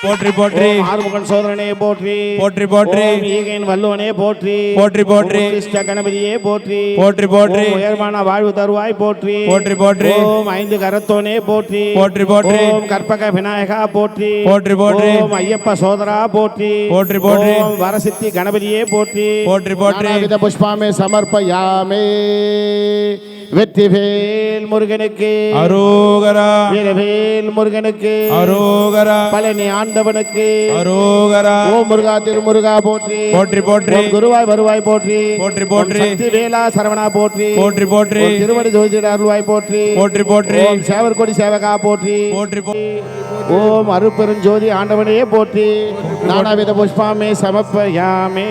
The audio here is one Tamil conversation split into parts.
போற்றி போற்றி ஆறுமுகன் சோதரனே போற்றி போற்றி போற்றி ஈகையின் வல்லுவனே போற்றி போற்றி போற்றி கிருஷ்ண கணபதியே போற்றி போற்றி போற்றி உயர்வான வாழ்வு தருவாய் போற்றி போற்றி போற்றி ஓம் ஐந்து கரத்தோனே போற்றி போற்றி போற்றி ஓம் கற்பக விநாயகா போற்றி போற்றி போற்றி ஓம் ஐயப்ப சோதரா போற்றி போற்றி போற்றி ஓம் வரசித்தி கணபதியே போற்றி போற்றி போற்றி நானாவித புஷ்பாமே சமர்ப்பயாமே வெற்றிவேல் முருகனுக்கு அரோகரா வீரவேல் முருகனுக்கு அரோகரா பழனி ஆண்டவனுக்கு அரோகரா ஓம் முருகா திருமுருகா போற்றி போற்றி போற்றி ஓம் குருவாய் வருவாய் போற்றி போற்றி போற்றி சக்தி வேலா சரவணா போற்றி போற்றி போற்றி ஓம் திருவடி ஜோதிட அருள்வாய் போற்றி போற்றி போற்றி ஓம் சேவர் கொடி சேவகா போற்றி போற்றி ஓம் அருட்பெருஞ்சோதி ஆண்டவனே போற்றி நானாவித புஷ்பாமே சமர்ப்பயாமே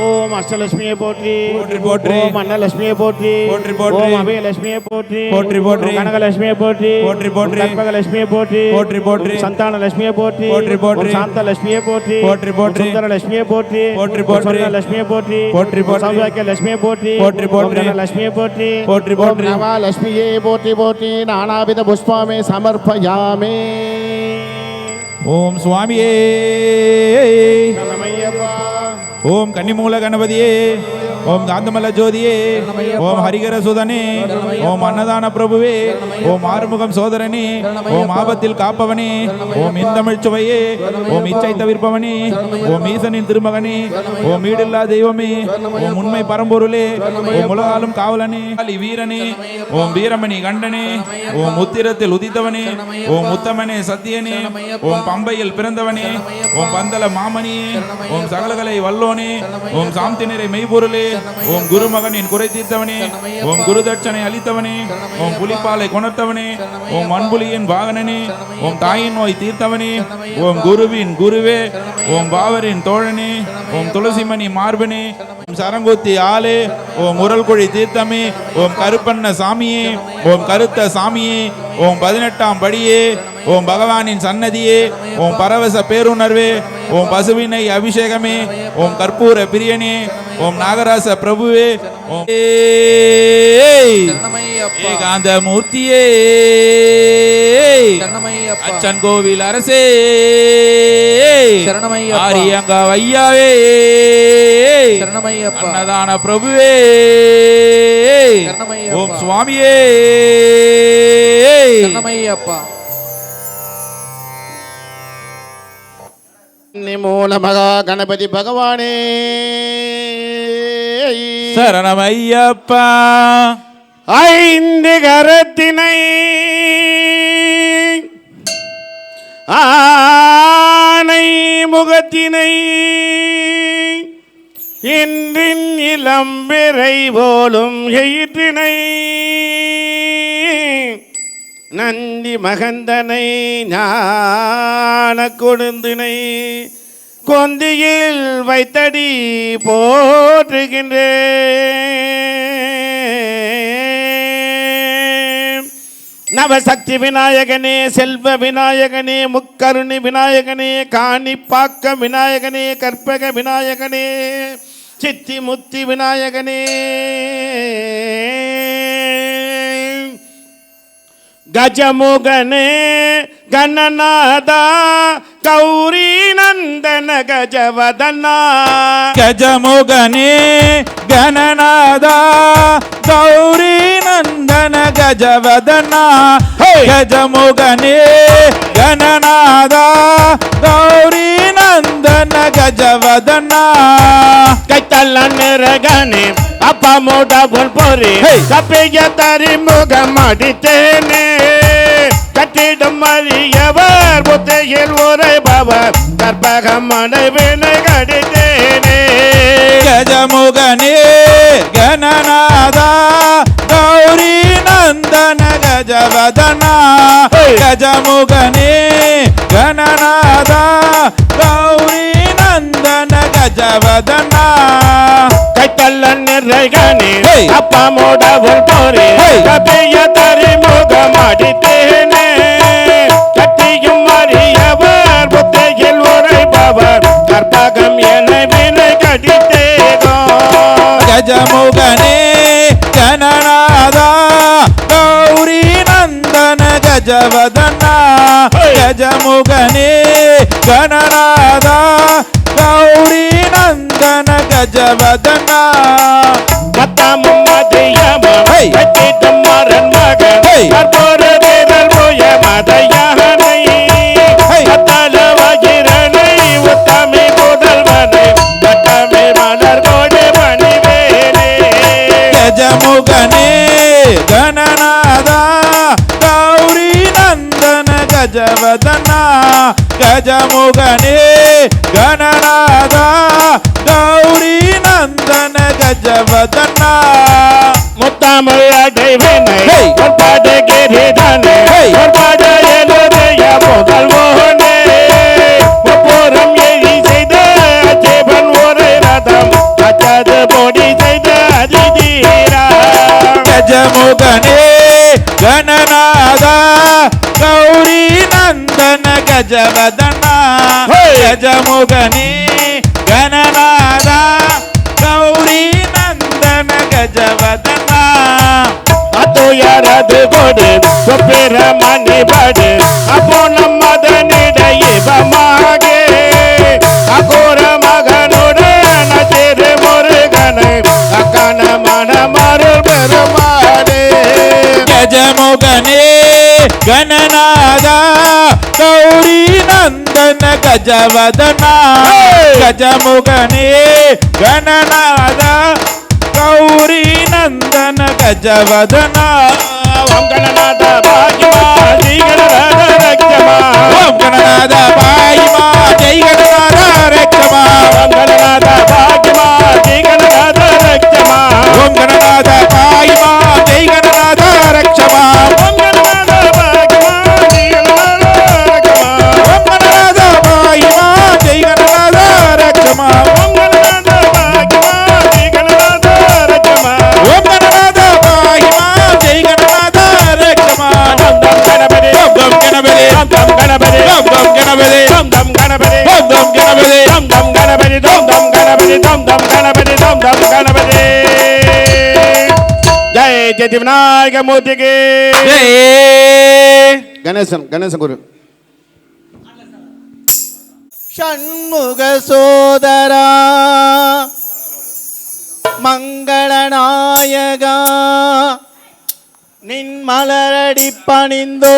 ஓம் அஷ்டலட்சுமியை போற்றி போற்றி போற்றி ஓம் அன்னலட்சுமியை போற்றி போற்றி போற்றி ஓம் அபயலட்சுமியை போற்றி போற்றி போற்றி கனகலட்சுமியை போற்றி போற்றி போற்றி கற்பகலட்சுமியை போற்றி போற்றி போற்றி சந்தானலட்சுமியை போற்றி போற்றி போற்றி சாந்தலட்சுமியை போற்றி போற்றி போற்றி சுந்தரலட்சுமியை போற்றி போற்றி போற்றி லட்சுமியை போற்றி போற்றி போற்றி சௌபாக்கியலட்சுமியை போற்றி போற்றி போற்றி லட்சுமியை போற்றி போற்றி போற்றி நவலட்சுமியை போற்றி போற்றி நானாவித புஷ்பாமே சமர்ப்பயாமே ஓம் சுவாமியே சரணமையப்பா. ஓம் கன்னிமூல கணபதியே ஓம் காந்தமல்ல ஜோதியே ஓம் ஹரிகர சுதனே ஓம் அன்னதான பிரபுவே ஓம் ஆறுமுகம் சோதரனே ஓம் ஆபத்தில் காப்பவனே ஓம் இந்தமிழ் சுவையே ஓம் இச்சை தவிர்ப்பவனே ஓம் ஈசனின் திருமகனே ஓம் ஈடில்லா தெய்வமே ஓம் உண்மை பரம்பொருளே ஓம் உலகாலும் காவலனே வீரனே ஓம் வீரமணி கண்டனே ஓம் உத்திரத்தில் உதித்தவனே ஓம் உத்தமனே சத்தியனே ஓம் பம்பையில் பிறந்தவனே ஓம் பந்தல மாமணியே ஓம் சகலகலை வல்லோனே ஓம் சாந்தினரை மெய்பொருளே ஓம் குருமகனின் குறை தீர்த்தவனே ஓம் குருதட்சனை அளித்தவனே ஓம் புலிப்பாலை கொணர்த்தவனே ஓம் மண்புலியின் வாகனனே ஓம் தாயின் நோய் தீர்த்தவனே ஓம் குருவின் குருவே ஓம் பாவரின் தோழனே ஓம் துளசிமணி மார்பனே ஓம் சரங்குத்தி ஆலே ஓம் உரல்குழி தீர்த்தமே ஓம் கருப்பண்ண சாமியே ஓம் கருத்த சாமியே ஓம் 18ஆம் படியே ஓம் பகவானின் சன்னதியே ஓம் பரவச பேருணர்வே ஓம் பசுவினை அபிஷேகமே ஓம் கற்பூர பிரியனே ஓம் நாகராச பிரபுவே ஓம் ஏகாந்த மூர்த்தியே அச்சன் கோவில் அரசே ஆரியங்கா வையாவே அன்னதான பிரபுவே ஓம் சுவாமியே மூல மகா கணபதி பகவானே சரணமையப்பா ஐந்து கரத்தினை ஆனை முகத்தினை இன்றின் இளம்பிறை போலும் எயிற்றினை நந்தி மகந்தனை ஞான கொடுந்தினை கொந்தியில் வைத்தடி போற்றுகின்றேன் நவசக்தி விநாயகனே செல்வ விநாயகனே முக்கருணி விநாயகனே காணிப்பாக்க விநாயகனே கற்பக விநாயகனே சித்தி முத்தி விநாயகனே கஜமுகனே கணநாதா கௌரி நந்தன கஜவதனா கஜமுகனே கணநாதா கௌரி நந்தன கஜவதனா கஜமுகனே கணநாதா கௌரி நந்தன கஜவதனா கைத்தல்ல நிறகனே அப்பா மோட போல் போரி கப்பைய தரி முகம் அடித்தேனே கட்டிடும் அறியவர் புத்தையில் உரைபவர் கற்பகம் அடைவினை கடித்தேனே கஜமுகனே கணநாதா கௌரி நந்தன கஜவதனா கஜமுகனே கணநாதா கௌரி நந்தன கஜவதனா கைத்தல்ல நிறகனே அப்பா மோட போல் போரி கப்பைய தரி முகம் அடித்தேனே கட்டியும் அறியவர் புத்தையில் உரைபவர் கற்பகம் என வினை கடித்தேனோ கஜமுகனே கணநாதா கௌரி நந்தன கஜவதனா கஜமுகனே கணநாதா கௌரி நந்தன கஜவதனா மத்தமும் மதியமும் Hey. கட்டிடும் மரன் மகன் Hey. கற்பூர தேவல் போய மதையானை Hey. கத்தல வகிரனை உத்தமி புதல்வனை கட்டமி மலர் கோடு மணிவேலே கஜமுகனே கணநாதா கௌரி நந்தன கஜவதனா கஜமுகனே கணநாதா கௌரி நந்தன கஜவதனா முத்தமிழ் அடைவினை Hey. பொற்பாடு கிரிதனை Hey. பொற்பாடு எழுதைய புதல்வோனே முப்புறம் எழி செய்த ஜீவன் ஒரு ரதம் அச்சது பொடி செய்த அதிதீரா கஜமுகனே கணநாதா கௌரி நந்தன கஜவதனா Hey. கஜமுகனே கணநாதா கௌரி நந்தன கஜவதனா அத்துயரது கொடு சொப்பிர மணிபடு அப்போ நம்மதனிடையே இவமாக அகோர மகனுடன் திரு முருகனை அக்கன மனமருள் பெருமாடே கஜமுகனே கணநாதா கௌரி நந்தன கஜவதனா Hey. கஜமுகனே கணநாதா கௌரி நந்தன கஜவதனா ஓம் கணநாத பாகிமா ஸ்ரீகணநாத ரக்ஷமா ஓம் கணநாத பாயிமா ஜெய் கணநாத ரக்ஷமா ஓம் கணநாத பாகிமா ஸ்ரீகணநாத ரக்ஷமா ஓம் கணநாத பாயிமா ஜெய் கணநாத ரக்ஷமா ஓம் கணநாத பாகிமா ஸ்ரீகணநாத ரக்ஷமா ஓம் கணநாத பாயிமா ஜெய் கணநாத ரக்ஷமா ஓம் கணநாத பாகிமா ஸ்ரீகணநாத ரக்ஷமா ஓம் கணநாத பாயிமா ஜெய் கணநாத ரக்ஷமா தம் தம் கணபதி ஓம் தம் கணபதி தம் தம் கணபதி ஓம் தம் கணபதி தம் தம் கணபதி ஓம் தம் கணபதி தம் தம் கணபதி தம் தம் கணபதி தம் தம் கணபதி தம் தம் கணபதி ஜெய் ஜெயதி விநாயக மூர்த்திக்கு ஜெய் கணேசன் குரு ஷண்முக சோதரா மங்களநாயகா நின் மலரடி பணிந்தோ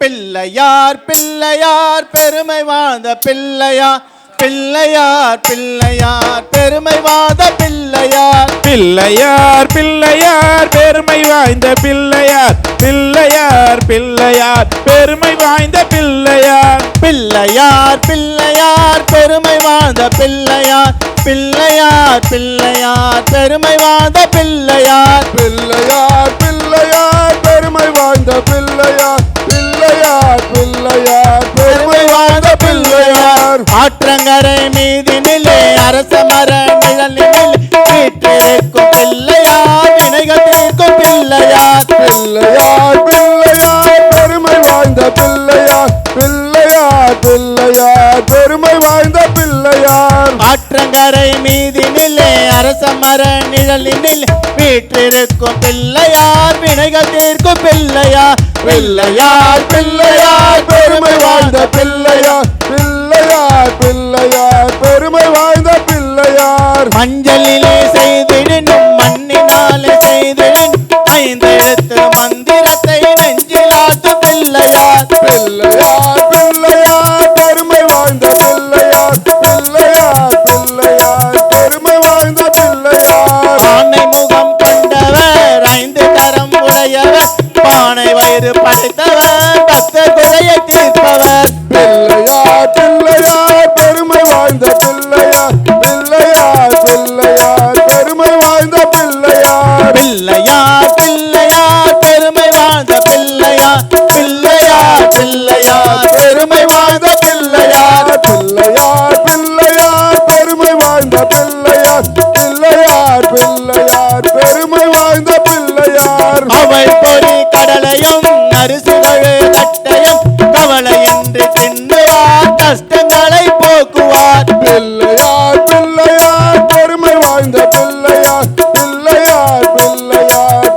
பிள்ளையார் பிள்ளையார் பெருமை வாழ்ந்த பிள்ளையார் பிள்ளையார் பிள்ளையார் பெருமை வாழ்ந்த பிள்ளையார் பிள்ளையார் பிள்ளையார் பெருமை வாய்ந்த பிள்ளையார் பிள்ளையார் பிள்ளையார் பெருமை வாய்ந்த பிள்ளையார் பிள்ளையார் பிள்ளையார் பெருமை வாழ்ந்த பிள்ளையார் பிள்ளையார் பிள்ளையார் பெருமை வாழ்ந்த பிள்ளையார் பிள்ளையார் பிள்ளையார் பெருமை வாய்ந்த பிள்ளையார் பிள்ளையார் பிள்ளையார் பெருமை வாய்ந்த பிள்ளையார் ஆற்றங்கரை மீதினிலே அரச மர நிழலினில் வீட்டிருக்கும் பிள்ளையார் வினைகள் தீர்க்கும் பிள்ளையார் பிள்ளையார் பிள்ளையார் பெருமை வாய்ந்த பிள்ளையார் பிள்ளையார் பிள்ளையார் பெருமை வாய்ந்த பிள்ளையார் ஆற்றங்கரை மீதினிலே அரச மர நிழலினில் வீற்றிருக்கும் பிள்ளையார் வினைகள் தீர்க்கும் பிள்ளையார் பிள்ளையார் பிள்ளையார் பெருமை வாய்ந்த பிள்ளையார் பிள்ளையார் பிள்ளையார் பெருமை வாய்ந்த பிள்ளையார் மஞ்சளிலே செய்திடனும் மண்ணினாலே செய்திடன் ஐந்தெழுத்து மந்திரத்தை நெஞ்சிலாத்து பிள்ளையார் பிள்ளையார் பிள்ளையார் பெருமை வாய்ந்த பிள்ளையார் பிள்ளையார் பிள்ளையார் பெருமை வாய்ந்த பிள்ளையார் ஆனை முகம் கொண்டவர் ஐந்து கரம் உடையவர் பானை வயிறு படைத்தவர் பக்தர் குறையை தீர்ப்பவர் பிள்ளையார் பிள்ளையார் பெருமை வாய்ந்த பிள்ளையார் பிள்ளையார் பிள்ளையார் பெருமை வாய்ந்த பிள்ளையார் பிள்ளையார் பிள்ளையார் பெருமை வாழ்ந்த பிள்ளையார் பிள்ளையார் பிள்ளையார் பெருமை வாழ்ந்த பிள்ளையார் பிள்ளையார் பிள்ளையார் பெருமை வாய்ந்த பிள்ளையார் பிள்ளையார் பிள்ளையார் பெருமை வாய்ந்த பிள்ளையார் அவள் பொறி கடலையும் அரிசுகழு தட்டையும் கவலையின்றி தின்னுவார் கஷ்டங்களை போக்குவார் பிள்ளையார் பிள்ளையார் பெருமை வாய்ந்த பிள்ளையார் பிள்ளையார் பிள்ளையார்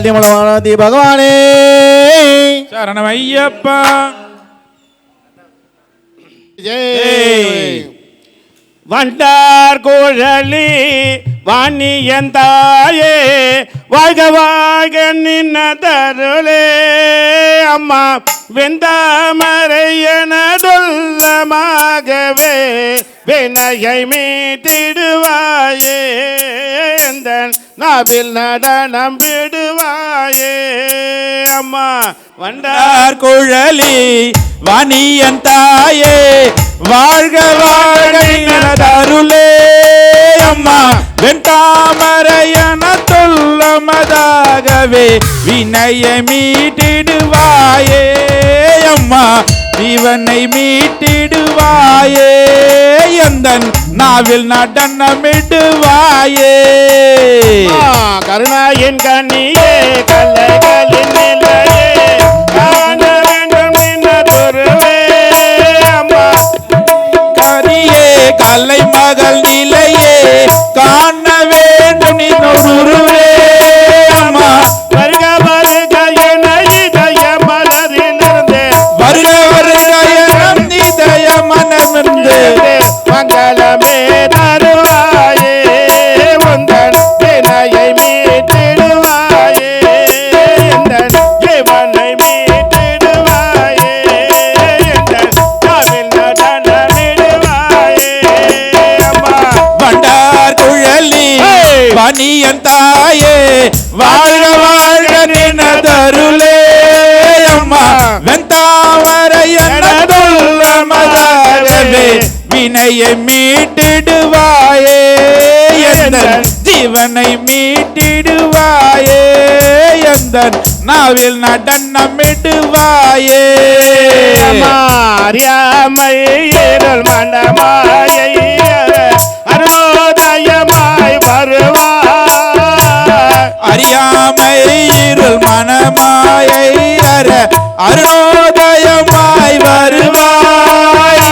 கன்னிமூலகணபதி பகவானே சரணம் ஐயப்பா. வண்டார் குழலி வாணியந்தாயே வாழ்க வாழ்க நின்ன தருளே அம்மா வெந்தாமரையனதுள்ளமாகவே வினையை மீட்டிடுவாயே எந்தன் நாவில் நடனம் விடுவாயே அம்மா வண்டார் குழலி வாணியன் தாயே வாழ்க வாழ்க தருளே அம்மா வெண்தாமரையன தொல்லமதாகவே வினைய மீட்டிடுவாயே அம்மா ஜீவனை மீட்டிடுவாயே எந்தன் நாவில் நடனமிடுவாயே கருணாயின் கண்ணியே கல்லைகளின் நிலையே காண வேண்டும் நின்ன துருவே அம்மா கரியே கலை மகள் நிலையே காண வேண்டும் நின்னுருவே அம்மா வருக வருக என இதய மலரிலிருந்து வருக வருக எனம் இதய மனமிருந்து மங்களமே தருவாயே உந்தன் வினையை மீட்டிடுவாயே எந்தன் ஜீவனை மீட்டிடுவாயே எந்தன் நாவில் நடனமிடுவாயே அம்மா வண்டார் குழலி பனியன் தாயே வாழ்க வாழ்க நினதருளே அம்மா வெண்தாமரையனதுள்ள மதாகவே வினையை மீட்டிடுவாயே எந்தன் ஜீவனை மீட்டிடுவாயே எந்தன் நாவில் நடனமிடுவாயே அறியாமை இருள் மண்டமாயை அருணோதயமாய் வருவாய் அறியாமை இருள் மனமாயை அற அருணோதயமாய் வருவாய்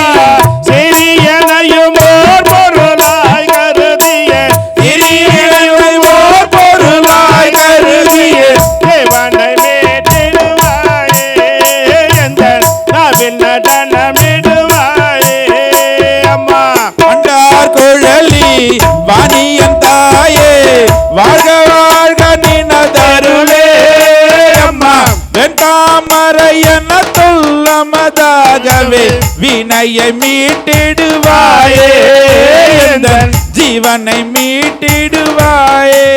சிறியனையும் ஓர் பொருளாய் கருதிய சிறியனையும் ஓர் பொருளாய் கருதிய தேவனை மீட்டிடுவாயே எந்தன் நாவில் நடனமிடுவாயே அம்மா வண்டார் குழலி வாணியன் தாயே வாழ்க வாழ்க நினதருளே அம்மா வெண்தாமரையன தொல்லமதாகவே வினையை மீட்டிடுவாயே எந்தன் ஜீவனை மீட்டிடுவாயே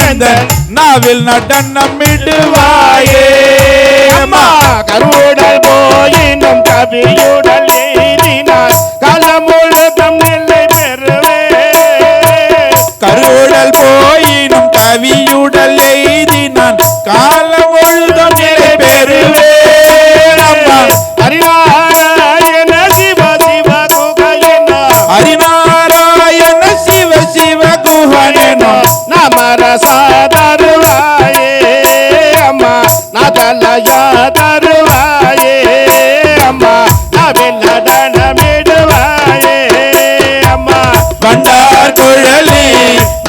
எந்தன் நாவில் நடனமிடுவாயே அம்மா கருவுடல் போயினும் கவியுடல் எய்தினார் காலம் முழுதும் நிலை பெறுவே கருடல் போயினும் கவியுடல் எய்தினான் காலம் முழுதும் நிலை பெறுவேன் அம்மா ஹரிநாராயண சிவ சிவ குகையினோ ஹரிநாராயண சிவ சிவ குஹனேனோ நமரசா தருவாயே அம்மா நாதலயா தருவாயே அம்மா நாவில் நடனமிடுவாயே அம்மா வண்டார் குழலி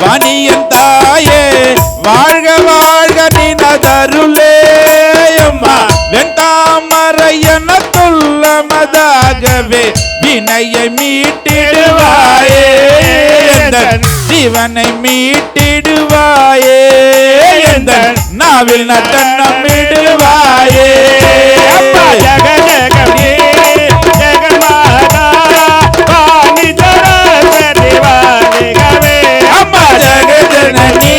வாணியன் தாயே வாழ்க வாழ்க நினதருளே அம்மா வெண்தாமரையன துள்ளமதாகவே வினையை மீட்டிடுவாயே எந்தன் ஜீவனை மீட்டிடுவாயே எந்தன் நாவில் நடனமிடுவாயே அம்மா ஜக ஜகமே ஜெகமாதா வாணி சரஸ்வதி வாணிகவே அம்மா ஜெகஜனனி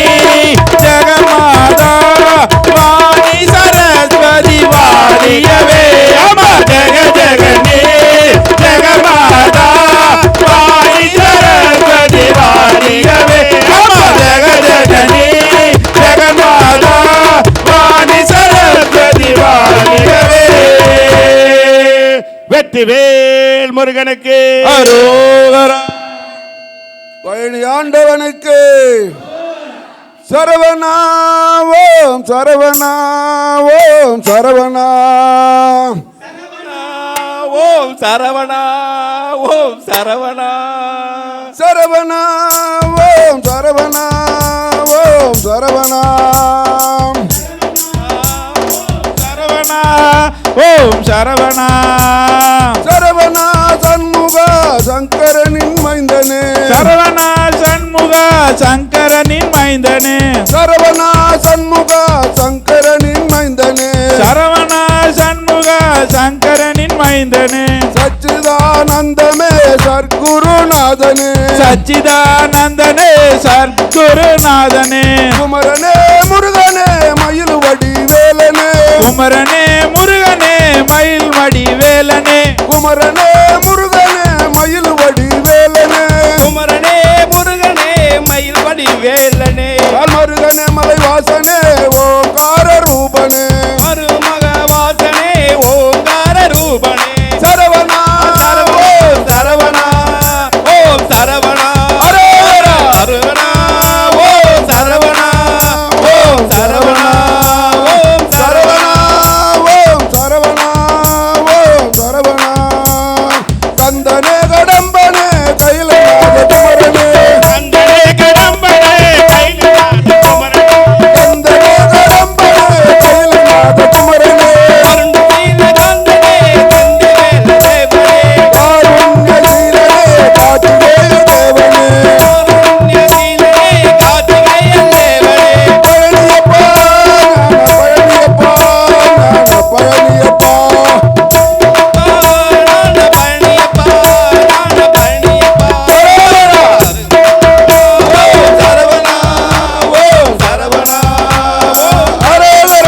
ஜெகமாதா வாணி சரஸ்வதி வாணியவே அம்மா ஜெகஜனனி ஜெகமாதா வாணி சரஸ்வதி வாணியவே அம்மா ஜெகஜனனி ஜெகமாதா வாணி சரஸ்வதி வாணியவே வெற்றிவேல் முருகனுக்கு அரோகரா பழனி ஆண்டவனுக்கு சரவணா ஓம் சரவணா ஓம் சரவணா ஓம் சரவணா ஓம் சரவணா சரவணா ஓம் சரவணா ஓம் சரவணா ஓம் சரவணா சரவணா சண்முக சங்கரனின் மைந்தனே சரவணா சண்முக சங்கரனின் மைந்தனே சரவணா சண்முக சங்கரனின் மைந்தனே சரவணா சண்முக சங்கரனின் மைந்தனே சச்சிதானந்தமே சர்க்குருநாதனே சச்சிதானந்தனே சர்க்குருநாதனே குமரனே முருகனே மயில் வடிவேலனே குமரனே முருகனே மயில் வடிவேலனே குமரனே முருகனே மயில் வடிவேலனே குமரனே முருகனே மயில் வடிவேலனே மருகனே மலைவாசனே ஓங்கார ரூபனே மருமக வாசனே ஓங்கார ரூபனே சரவணா ஓம் சரவணா ஓம் சரவணா ஹரஹர. சரவணா ஓம் சரவணா ஓம் சரவணா ஓம் சரவணா ஓம் சரவணா ஓம் சரவணா கந்தனே கடம்பனே கையிலாத குமரனே கந்தனே கடம்பனே கையிலாத குமரனே கந்தனே கடம்பனே கையிலாத குமரனே அருண்மீன கந்தனே கந்திவேல தேவனே காருண்யசீலனே கார்த்திகேய தேவனே காருண்யசீலனே கார்த்திகேய தேவனே பழனியப்பா ஞான பழனியப்பா நான பழனியப்பா நான பழனியப்பா ஓம் சரவணா ஓம் சரவணா ஓம் ஹரஹர.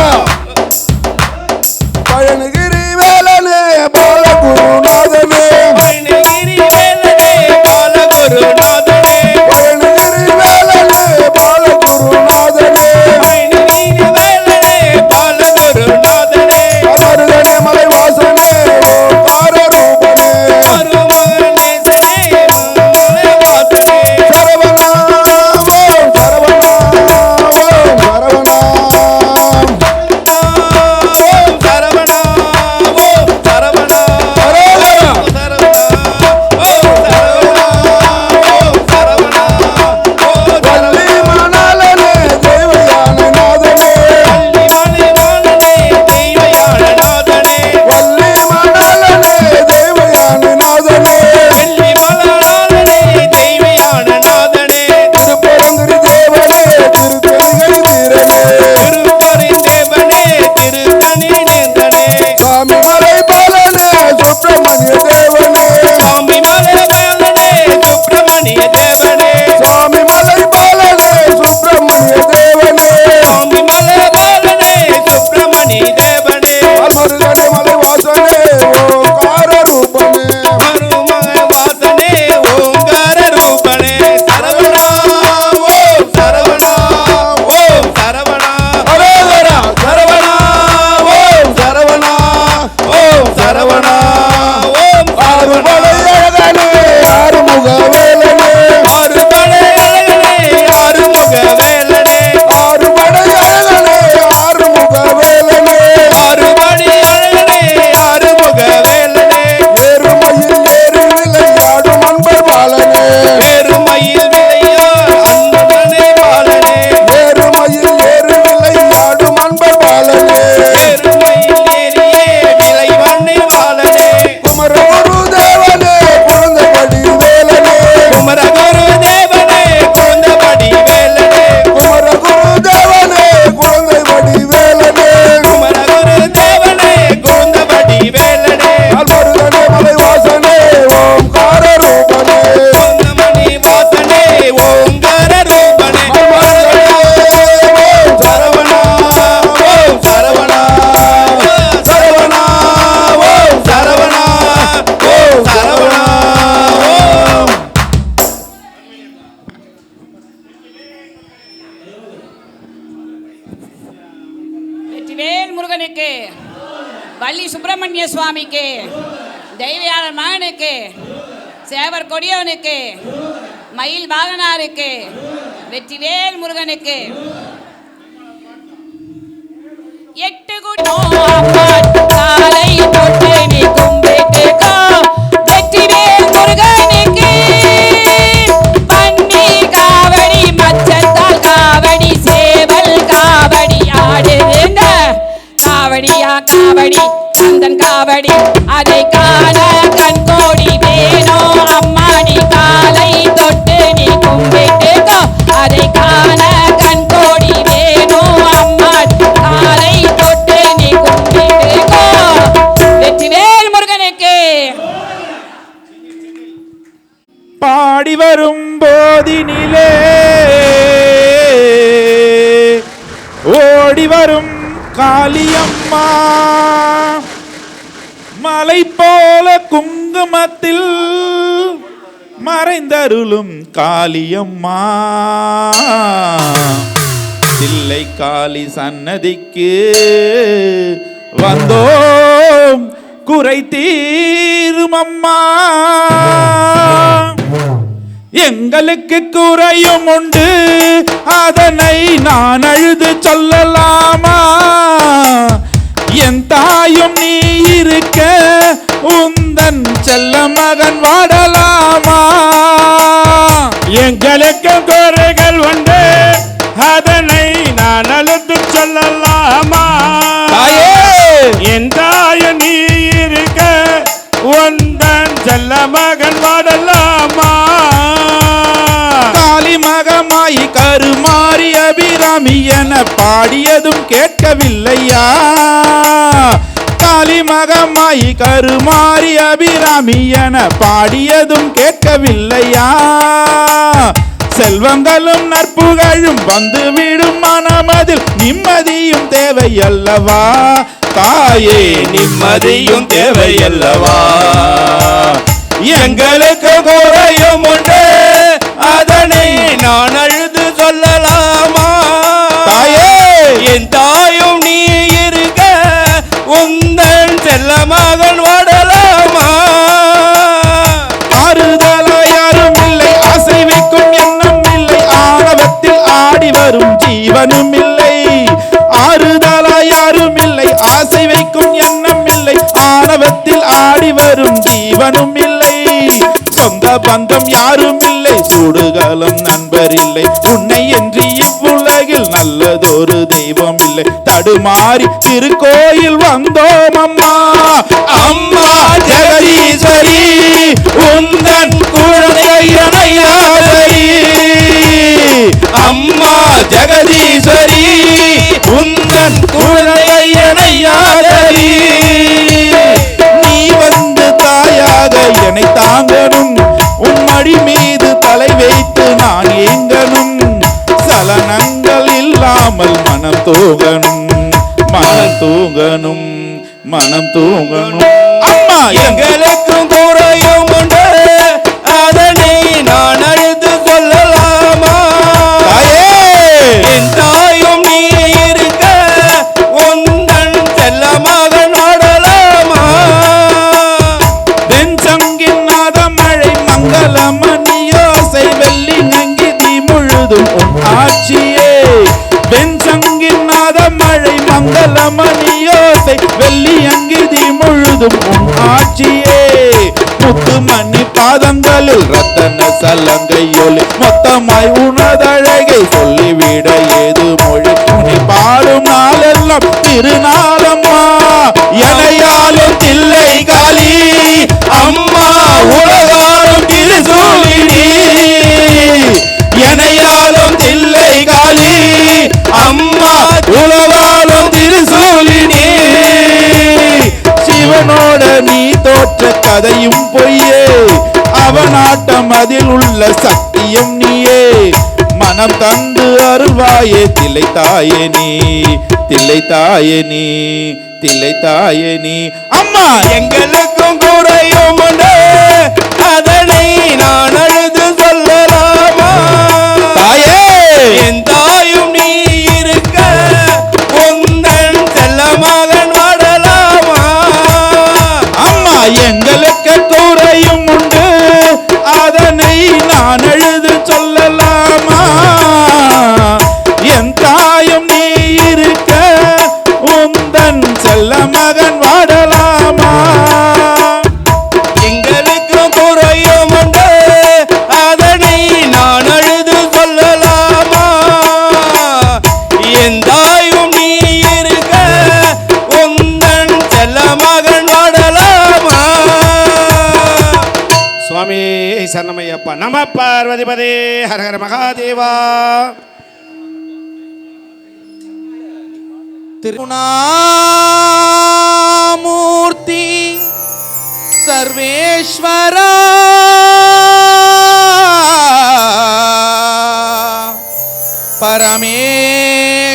பழனிகிரி வேலனே பாலகுருநாதனே பழனிகிரி வேலனே பாலகுருநாதனே பழனிகிரி வேலனே பாலகுருநாதனே பழனிகிரி வேலனே பாலகுருநாதனே மருகனே மலைவாசனே ஓங்கார ரூபனே மருமகனேசனே மலைவாசனே சரவணா ஓம் சரவணா ஓம் சரவணா ஓம் சரவணா ஓம் சரவணா ஹரஹர. ஓம் சரவணா ஓம் சரவணா ஓம் சரவணா ஓம் வள்ளி மணாலனே தேவயான நாதனே வள்ளி மணவாளனே தெய்வயான நாதனே வள்ளி மணாலனே தேவயான நாதனே வெள்ளி மணவாளனே தெய்வயான நாதனே திருப்பரங்குரி தேவனே திருத்தணிகை வீரனே திருப்பரின் தேவனே திருத்தணி நேந்தனே சாமி மலை பாலனே சுப்பிரமணிய தேவனே சாமி மலைவேலனே சுப்பிரமணிய தேவனே சாமி மலை பாலனே சுப்பிரமணிய தேவனே சாமி மலைவேலனே சுப்பிரமணிய தேவனே மருகனே மலைவாசனே ஓங்கார ரூபனே மருமக வாசனே ஓங்கார ரூபனே சரவணா ஓம் சரவணா ஓம் சரவணா ஹரஹர. சரவணா ஓம் சரவணா ஓம் சரவணா ஓம் ஆறுபடை அழகனே ஆறுமுக வேலனே ஆறுபடை அழகனே ஆறுமுக வேலனே ஆறுபடை அழகனே ஆறுமுக வேலனே ஆறுபடி அழகனே ஆறுமுக வேலனே ஏறுமயில் ஏறு விளையாடும் அன்பர் பாலனே வேறுமயில் விளையார் அன்பனே பாலனே ஏறுமயில் ஏறு விளையாடும் அன்பர் பாலனே வேறுமயில் ஏறியே விலை வண்ணை பாலனே குமரகுரு தேவனே குழந்தைபடி வேலனே குமரகுரு தேவனே குழந்தபடி வேலனே குமரகுரு தேவனே குழந்தைபடி வேலனே குமரகுரு தேவனே குழந்தபடி வேலனே மருகனே மலைவாசனே ஓம்கார ரூபனே பொன்னமணி வாசனே ஓங்கார ரூபனே ஓம் சரவணா ஓம் சரவணா சரவணா ஓம் சரவணா ஓம் சரவணா ஓம் வெற்றிவேல் முருகனுக்கு வள்ளி சுப்பிரமணிய சுவாமிக்கு தெய்வயாளர் மகனுக்கு சேவர் கொடியவனுக்கு மயில் வாகனாருக்கு வெற்றிவேல் முருகனுக்கு எட்டு காலை தொட்டு நீ கும்பிட்டுக்கோ வெற்றிவேல் முருகனுக்கு பன்னி காவடி மச்சத்தால் காவடி சேவல் காவடி ஆடுதுங்க காவடியா காவடி சந்தன் வரும் காளியம்மா, மலை போல குங்குமத்தில் மறைந்தருளும் காளியம்மா, தில்லை காளி சன்னதிக்கு வந்தோம் குறை தீரும் அம்மா. எங்களுக்கு குறையும் உண்டு, அதனை நான் அழுது சொல்லலாமா? என் தாயும் நீ இருக்க உந்தன் செல்ல மகன் வாடலாமா? எங்களுக்கு குறைகள் உண்டு, அதனை நான் அழுது சொல்லலாமா? என் தாய நீ இருக்க உந்தன் செல்ல மகன் வாடலாமா? காளி மகமாயி கருமாறி அபிராமி என பாடியதும் கேட்கவில்லையா? காளி மகமாயி கருமாறி அபிராமி என பாடியதும் கேட்கவில்லையா? செல்வங்களும் நற்புகழும் வந்துவிடும், மனமதில் நிம்மதியும் தேவையல்லவா? தாயே நிம்மதியும் தேவையல்லவா? எங்களுக்கு குறையும் உண்டு, அதனை நான் அழுது சொல்லலாமா? தாயே என் தாயும் நீ இருக்க உந்தன் செல்ல மகன் வாடலாமா? ஆறுதலா யாரும் இல்லை, ஆசை வைக்கும் எண்ணம் இல்லை, ஆணவத்தில் ஆடி வரும் ஜீவனும் இல்லை. ஆறுதலா யாரும் இல்லை, ஆசை வைக்கும் எண்ணம் இல்லை, ஆணவத்தில் ஆடி வரும் ஜீவனும் இல்லை. சொந்த பந்தம் யாரும் இல்லை, சூடுகாலம் நண்பர் இல்லை, உன்னை என்று இவ்வுலகில் நல்லதொரு தெய்வம் இல்லை. தடுமாறி திருக்கோயில் வந்தோம் அம்மா, அம்மா ஜெகதீஸ்வரி உந்தன் குழந்தையனையாதரி. அம்மா ஜெகதீஸ்வரி உந்தன் குழந்தையனையாதரி. நீ வந்து தாயாக என்னை தாங்கணும், உன் மடி மீது தலை வைத்து நான் ஏங்கணும். சலனங்கள் இல்லாமல் மனம் தூங்கணும், மனம் தூங்கணும், மனம் தூங்கணும். அம்மா எங்களுக்கும் குறையும் உண்டு, அதனை நான் அழுது சொல்லலாமா? என் தாயும் நீ இருக்க உந்தன் செல்ல மகன் வாடலாமா? வெஞ்சங்கின் நாதமழை மங்களமணியோசை வெள்ளி நங்கிதி முழுதும் உன் ஆட்சியே. வெஞ்சங்கின் நாதமழை மங்களமணியோசை வெள்ளி அங்கிதி முழுதும் உன் ஆட்சியே. முத்துமணி பாதங்களில் ரத்தன சலங்கையொலி, மொத்தமாய் உனதழகை சொல்லிவிட ஏது மொழி? உன்னை பாடும் நாளெல்லாம் திருநாளம்மா, எனையாலும் தில்லை காளி அம்மா, உலகாலும் திருசூலினி. எனையாலும் தில்லை காளி அம்மா, உலகாலும் திருசூலினி. சிவனோட நீ தோற்ற கதையும் பொய்யே, அவனாட்டம் அதில் உள்ள சத்தியம் நீயே. மனம் தந்து அருள்வாயே தில்லை தாயே நீ, தில்லை தாயே நீ, தில்லை தாயே நீ. அம்மா எங்களுக்கும் குறையும் உண்டு, அதனை நான் அழுது சொல்லலாமா? தாயே என் தாயும் நீ இருக்க உந்தன் செல்ல மகன் வாடலாமா? அம்மா எங்களுக்கு குறையும் உண்டு, அதனை நான் அழுது சொல்லலாமா? என் தாயும் நீ இருக்க உந்தன் செல்ல மகன் வாடலாமா? எங்களுக்கு குறையும் உண்டு, அதனை நான் அழுது சொல்லலாமா? என் தாயும் நீ இருக்க உந்தன் செல்ல மகன் வாடலாமா? சுவாமி சரணமையப்பா. நம பார்வதிபதே, ஹர ஹர மகாதேவா. திருநாமூர்த்தி சர்வேஸ்வரா பரமேஸ்வரா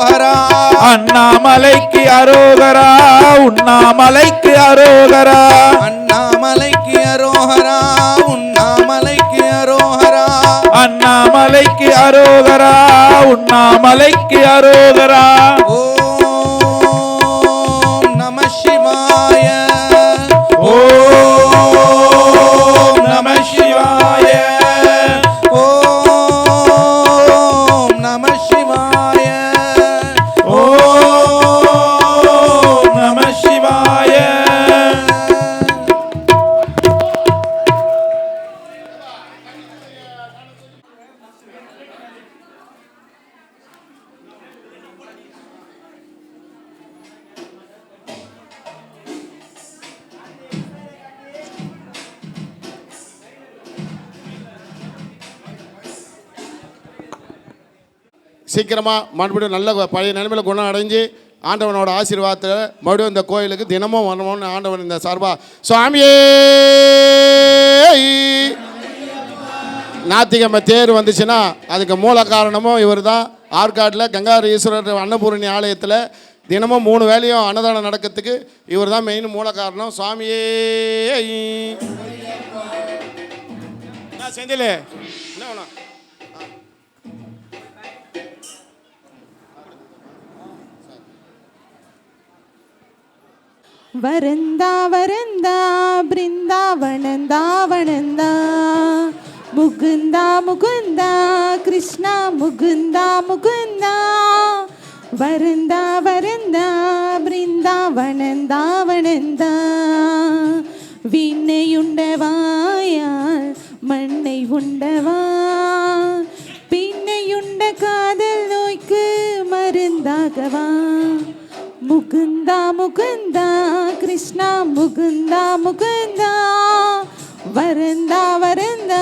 அரோகரா அண்ணாமலைக்கு அரோகரா உண்ணாமலைக்கு அரோகரா அண்ணாமலைக்கு அரோகரா உண்ணாமலைக்கு அரோகரா அண்ணாமலைக்கு அரோகரா உண்ணாமலைக்கு அரோகரா ஓம் நம சிவாய ஓம் நம சிவாய ஓம் நம சிவாய ஓம் நம சிவாய. சீக்கிரமாக மறுபடியும் நல்ல பழைய நிலைமையில் குணம் அடைஞ்சு ஆண்டவனோட ஆசீர்வாதத்தில் மறுபடியும் இந்த கோயிலுக்கு தினமும் வரணும்னு ஆண்டவன் இந்த சார்பா சுவாமியே. ஞாயிற்றுக்கிழமை தேர் வந்துச்சுன்னா அதுக்கு மூல காரணமும் இவர் தான். ஆற்காட்டில் கங்காரு ஈஸ்வரர் அன்னபூரணி ஆலயத்தில் தினமும் 3 வேளையும் அன்னதானம் நடக்கிறதுக்கு இவர் தான் மெயின் மூல காரணம். சுவாமியே செந்தில் என்ன வேணும்? வரந்தா வரந்தா பிருந்தாவனந்தாவனந்தா முகுந்தா முகுந்தா கிருஷ்ணா முகுந்தா முகுந்தா வரந்தா வரந்தா பிருந்தாவனந்தாவனந்தா விண்ணை உண்டவாயால் மண்ணை உண்டவா பின்னையுண்ட காதல் நோய்க்கு மருந்தாகவா முகுந்தா முகுந்தா கிருஷ்ணா முகுந்தா முகுந்தா வரந்தா வரந்தா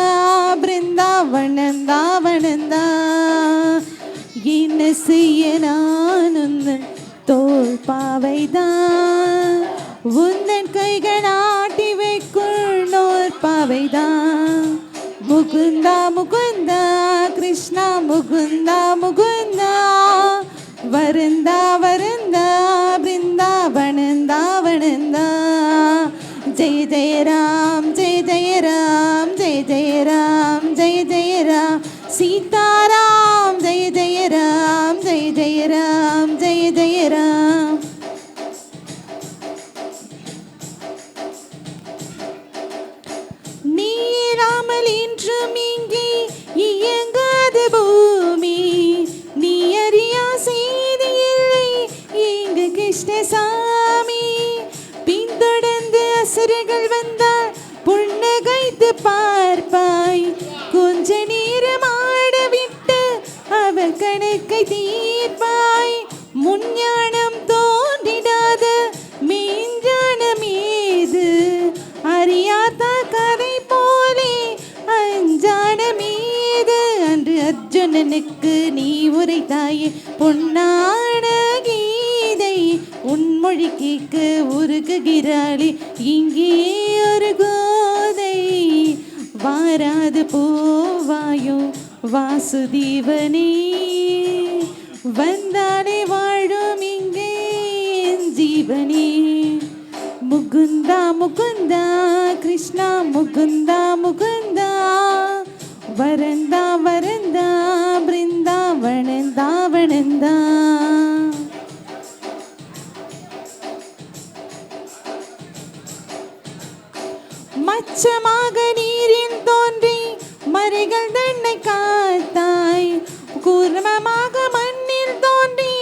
பிருந்தாவனந்தா வனந்தா என்ன செய்ய நான் உந்தன் தோல் பாவைதான் உந்தன் கைகள் ஆட்டி வைக்குள் நோர் பாவைதான் முகுந்தா முகுந்தா கிருஷ்ணா முகுந்தா முகுந்தா வரந்தா வரந்தா பிருந்தாவனந்தா வனந்தா ஜெய ஜெய ராம் ஜெய ஜெய ராம் ஜெய ஜெய ராம் ஜெய ஜெய ராம் சீதாராம் ஜெய ஜெய ராம் ஜெய ஜெய ராம் ஜெய ஜெய ராம். நீ ராமல் இன்றும் இங்கே இயங்காத பூமி நீ அறியா செய்தி இல்லை எங்க கிருஷ்ணசாமி பின்தொடர்ந்து அசுரர்கள் வந்தால் புன்னகைத்து பார்ப்பாய் கொஞ்ச நேரம் ஆட விட்டு அவர் கணக்கை தீர்ப்பாய் முஞ்ஞானம் தோன்றிடாத மெஞ்ஞானம் ஏது அறியாத கதை போலே அஞ்ஞானம் ஏது அன்று அர்ஜுனனுக்கு நீ உரைத்தாயே பொன்னான கீதை உன்மொழி கேட்க உருகுகிறாளே இங்கே ஒரு கோதை வாராது போவாயோ வாசுதேவனே வந்தாலே வாழும் இங்கே என் ஜீவனே முகுந்தா முகுந்தா கிருஷ்ணா முகுந்தா முகுந்தா வரந்தா வரந்தா பிருந்தாவனந்தா வனந்தா மச்சமாக நீரில் தோன்றி மறைகள் தன்னை காத்தாய் கூர்மமாக மண்ணில் தோன்றி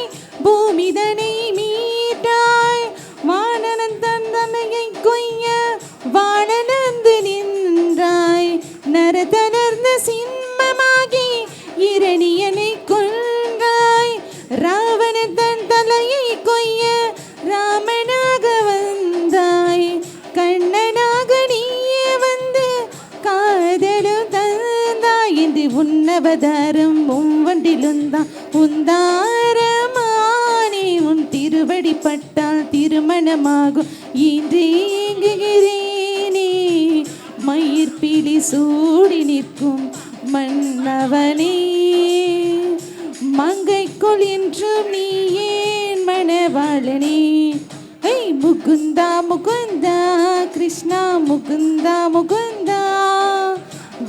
பூமிதனை மீட்டாய் வானனன் தந்தனையை கொய்ய வானனந்து நின்றாய் நரதனர்ந்த சிம்மமாகி இரணியனை கொன்றாய் ராவணன் தன் தலையை கொய்ய ராமனாக வந்தாய் கண்ணனாக நீயே வந்து காதலும் தந்தாய் என்று உன்னவதாரம் உன்வண்டிலுந்தான் உந்தாரமானே உன் திருவடி பட்டால் திருமணமாகும் இன்று ஏங்குகிறேனே மயிர்பிலி சூடி நிற்கும் மன்னவனே மங்கைக்குள் என்றும் நீ ஏன் மணவாளனே முகுந்தா முகுந்தா கிருஷ்ணா முகுந்தா முகுந்தா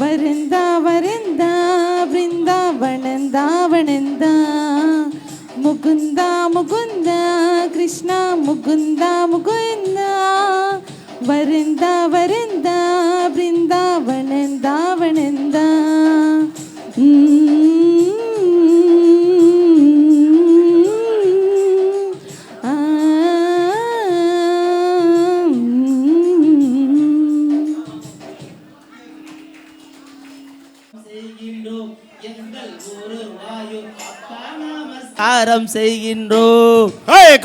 வரந்தா வரந்தா பிருந்தாவனந்தா வனந்தா முகுந்தா முகுந்தா கிருஷ்ணா முகுந்தா முகுந்தா வரந்தா வரந்தா பிருந்தாவனந்தா வனந்தா நமஸ்காரம் செய்கின்றோம்.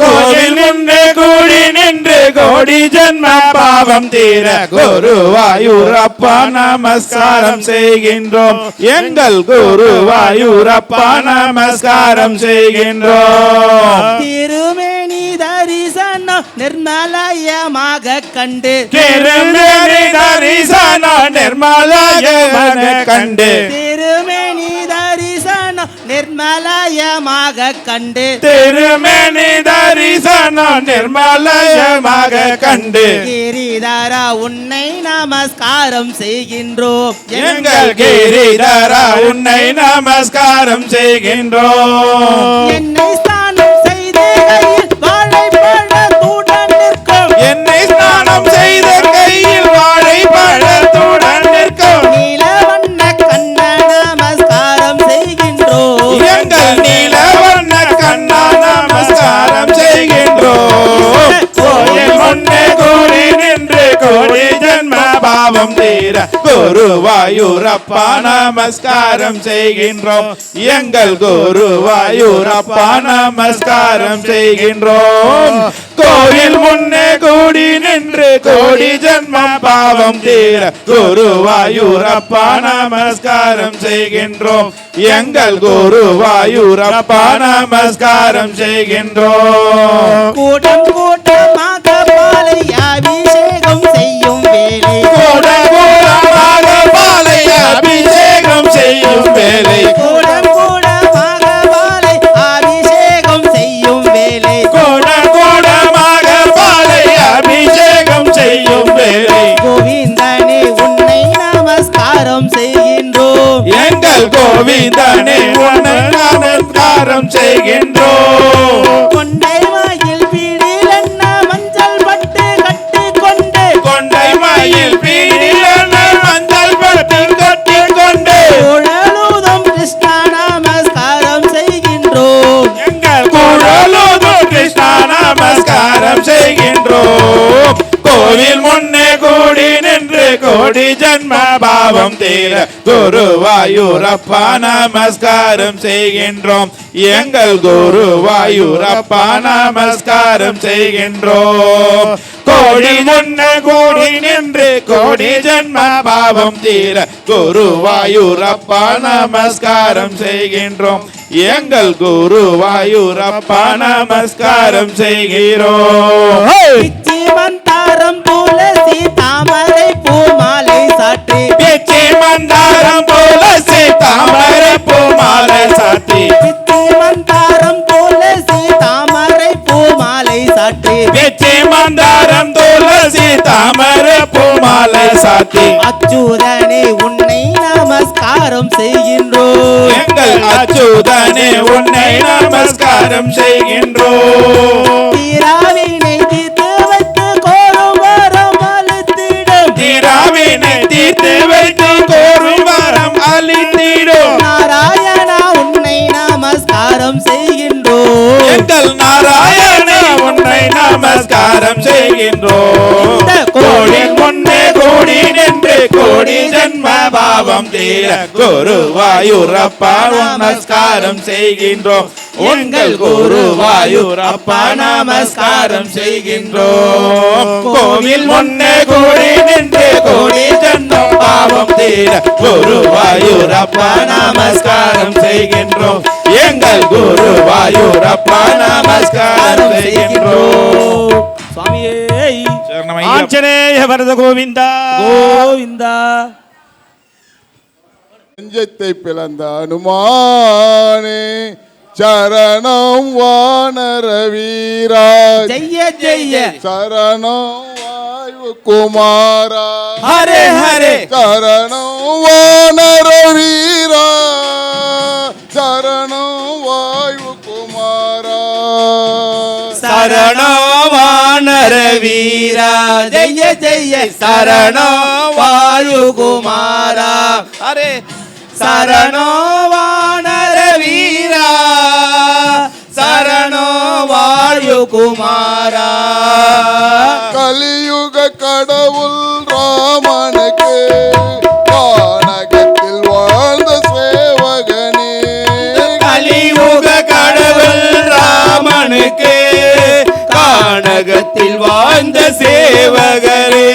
கோவில் முன்னே கூடி நின்று கோடி ஜன்ம பாவம் தீர குருவாயூரப்பா நமஸ்காரம் செய்கின்றோம். எங்கள் குருவாயூரப்பா நமஸ்காரம் செய்கின்றோம். திருமேனி தரிசனம் நிர்மலயமாக கண்டு திருமேனி தரிசனம் நிர்மலயமாக கண்டு திருமேனி தரிசனம் நிர்மலயமாக கண்டு திருமேனி தரிசனம் நிர்மலயமாக கண்டு கிரிதரா உன்னை நமஸ்காரம் செய்கின்றோம். எங்கள் கிரிதரா உன்னை நமஸ்காரம் செய்கின்றோம். என்னை ஸ்நானம் செய்து கையில் வாழைப்பழத்துடன் நிற்கும் என்னை ஸ்நானம் செய்த கையில் வாழைப்பழத்துடன் நிற்கும் நீலவண்ண கண்ண நமஸ்காரம் செய்கின்றோம். எங்கள் நீலவண்ண கண்ணா நமஸ்காரம் செய்கின்றோம். கோயில் முன்னே கூடி நின்று கோடி ஜன்ம பாவம் தீர குருவாயூரப்பா நமஸ்காரம் செய்கின்றோம். எங்கள் குருவாயூரப்பா நமஸ்காரம் செய்கின்றோம். கோயில் முன்னே கூடி நின்று கோடி ஜன்ம பாவம் தீர குருவாயூரப்பா நமஸ்காரம் செய்கின்றோம். எங்கள் குருவாயூரப்பா நமஸ்காரம் செய்கின்றோம். கூட்டம் கூட்டமாக பாலை அபிஷேகம் செய்யும் வேலை கூட்டம் கூட்டமாக பாலை அபிஷேகம் செய்யும் வேலை கூட்டம் கூட்டமாக பாலை அபிஷேகம் செய்யும் வேலை கூட்டம் கூட்டமாக பாலை அபிஷேகம் செய்யும் வேலை கோவிந்தனே உன்னை நமஸ்காரம் செய்கின்றோம். எங்கள் கோவிந்தனே உன்னை நமஸ்காரம் செய்கின்றோம். கொண்டை வாயில் பீடில் என்ன மஞ்சள் பட்டு கட்டி கொண்டு கொண்டை மயில் பீடியன மஞ்சள் பட்டு கட்டி கொண்டு குழலூதும் கிருஷ்ணா நமஸ்காரம் செய்கின்றோம். எங்கள் குழலூதும் கிருஷ்ணா நமஸ்காரம் செய்கின்றோம். கோவில் முன்னே கூடி நின்று கோடி ஜன்ம பாவம் தீர குருவாயூரப்பா நமஸ்காரம் செய்கின்றோம். எங்கள் குருவாயூரப்பா நமஸ்காரம் செய்கின்றோம். கோடி முன்னே கூடி நின்று கோடி ஜன்ம பாவம் தீர குருவாயூரப்பா நமஸ்காரம் செய்கின்றோம். எங்கள் குருவாயூரப்பா நமஸ்காரம் செய்கிறோம். பிச்சி மந்தாரம் துளசி தாமரை பூமாலை சாற்றி பிச்சி மந்தாரம் துளசி தாமரை பூமாலை சாத்தி பிச்சி மந்தாரம் துளசி தாமரை பூமாலை சாற்றி பிச்சி மந்தாரம் துளசி தாமரை பூமாலை சாத்தி அச்சுதனே உன்னை நமஸ்காரம் செய்கின்றோம். எங்கள் அச்சுதனே உன்னை நமஸ்காரம் செய்கின்றோம். தீராவினை தீர்த்து வைத்து கோரும் வரம் அளித்திடும் தீராவினை தீர்த்து வைத்து கோரும் வரம் அளித்திடும் நாராயணா உன்னை நமஸ்காரம் செய்கின்றோம். எங்கள் நாராயணே உன்னை நமஸ்காரம் செய்கின்றோம். கோடி முன்னே கூடி நின்று கோடி ஜன்ம பாவம் தீர குருவாயூரப்பா நமஸ்காரம் செய்கின்றோம். எங்கள் குருவாயூரப்பா நமஸ்காரம் செய்கின்றோம். கோவில் முன்னே கூடி நின்று கோடி ஜன்ம பாவம் தீர குருவாயூரப்பா நமஸ்காரம் செய்கின்றோம். எங்கள் குருவாயூரப்பா நமஸ்காரம் செய்கின்றோம். சுவாமியே ஆஞ்சநேய வரத கோவிந்தா கோவிந்தா. நெஞ்சத்தை பிளந்த அனுமானே சரணம் வானர வீரா ஜெய ஜெய சரணம் வாயு குமாரா ஹரே ஹரே சரணம் வானர வீரா சரணம் வாயு குமாரா சரணவானர வீரா ஜெய ஜெய சரணம் வாயு குமாரா ஹரே சரணவானர வீரா சரணம் வாயு குமாரா கலியுக கடவுள் ராமனுக்கு கானகத்தில் வாழ்ந்த சேவகனே கலியுக கடவுள் ராமனுக்கு கானகத்தில் வாழ்ந்த சேவகரே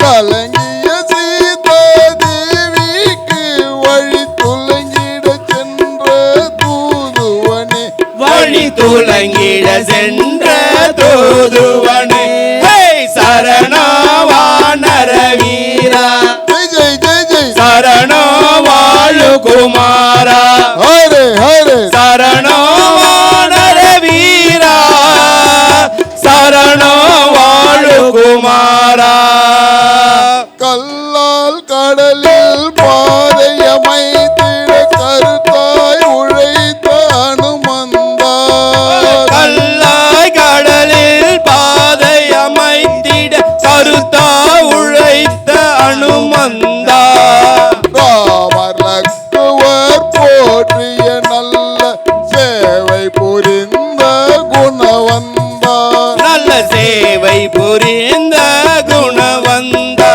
கலங்கிய சீதா தேவிக்கு வழி துலங்கிட சென்ற தூதுவனே வழி துலங்கிட சென்ற தூதுவனே சரணவானர வீரா ஜெய் ஜெய் ஜெய் ஜெய் சரணோ வாழு குமாரா ஹரே ஹரே சரணவானர வீரா சரணோ வாழு குமாரா கல்லால் கடலில் பாதையமைத்திட கருத்தாய் உழைத்த அனுமந்தா கல்லாய் கடலில் பாதை அமைத்திட கருத்தா உழைத்த அனுமந்தா ராமர் லக்குவர் போற்றிய நல்ல சேவை புரிந்த குணவந்தா நல்ல சேவை புரிந்த குணவந்தா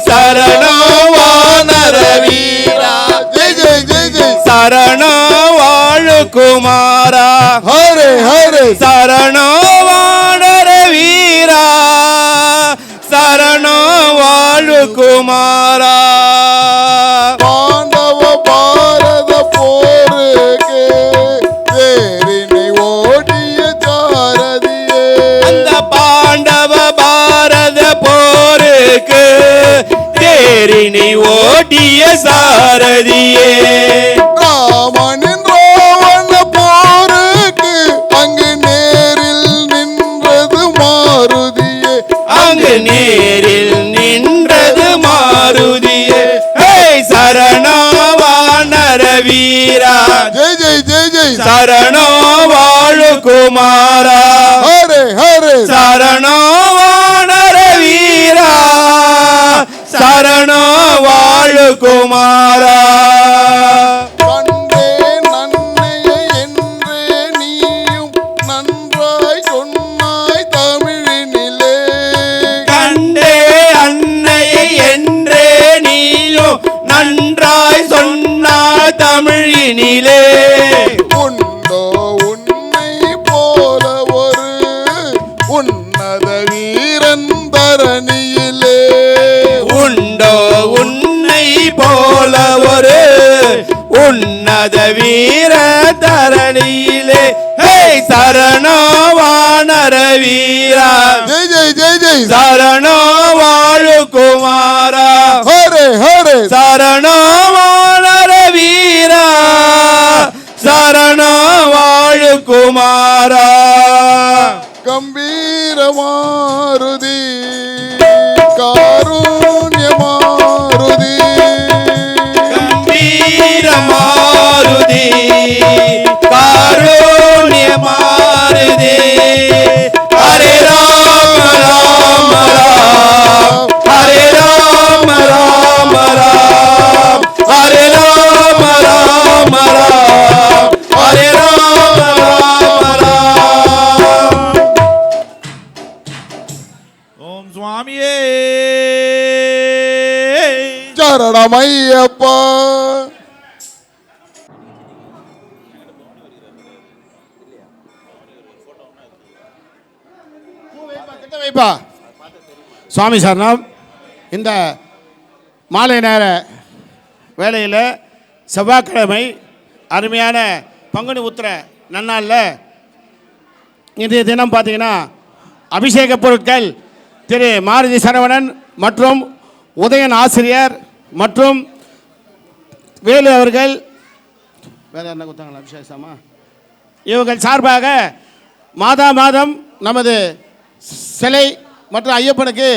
சரணவானர வீரா ஜெய் ஜெய் ஜெய் ஜெய் சரணோ வாழு குமாரா ஹரே ஹரே சரணவானர வீரா சரணோ வாழு குமாரா பாண்டவ பாரத போருக்கு தேரினை ஓடிய சாரதியே அந்த பாண்டவ பாரத போருக்கு தேரினை ஓட்டிய சாரதியே ராமனின் ராவண போருக்கு அங்கு நேரில் நின்றது மாருதியே அங்கு நேரில் நின்றது மாருதியே சரணவானர வீரா ஜெய் ஜெய் ஜெய் ஜெய் சரணோ வாழு குமாரா ஹரே ஹரே சரணவானர வீரா சரணோ வாழு குமாரா கண்டே நன்மையை என்றே நீயும் நன்றாய் சொன்னாய் தமிழினிலே கண்டே அன்னையை என்றே நீயும் நன்றாய் சொன்னாய் தமிழினிலே உண்டோ உன்னை போல ஒரு உன்னத வீரன் தரணியிலே உண்டோ உன்னை போல ஒரு உன்னத வீர தரணியிலே சரணவானர வீரா ஜெய் ஜெய் ஜெய் ஜெய் சரணோ வாழு குமாரா ஹரே ஹரே சரணவானர வீரா சரணோ வாழு குமாரா கம்பீர மாருதி காருண்ய மாருதி கம்பீர மாருதி காருண்ய மாருதி ஹரே ராம ராம ராம் ஹரே ராம ராம ராம் ஹரே ராம ராம ராம் ஹரே ராம ராம ராம் ஓம் சுவாமியே சரணமையப்பா வைப்பா சுவாமி சரணம். இந்த மாலை நேர வேளையில் செவ்வாய்க்கிழமை அருமையான பங்குனி உத்திர நன்னாளில் இன்றைய தினம் பார்த்தீங்கன்னா அபிஷேக பொருட்கள் திரு மாருதி சரவணன் மற்றும் உதயன் ஆசிரியர் மற்றும் வேலு அவர்கள் வேறு என்ன கொடுத்தாங்களா அபிஷேகமா? இவர்கள் சார்பாக மாதம் நமது சிலை மற்றும் ஐயப்பனுக்கு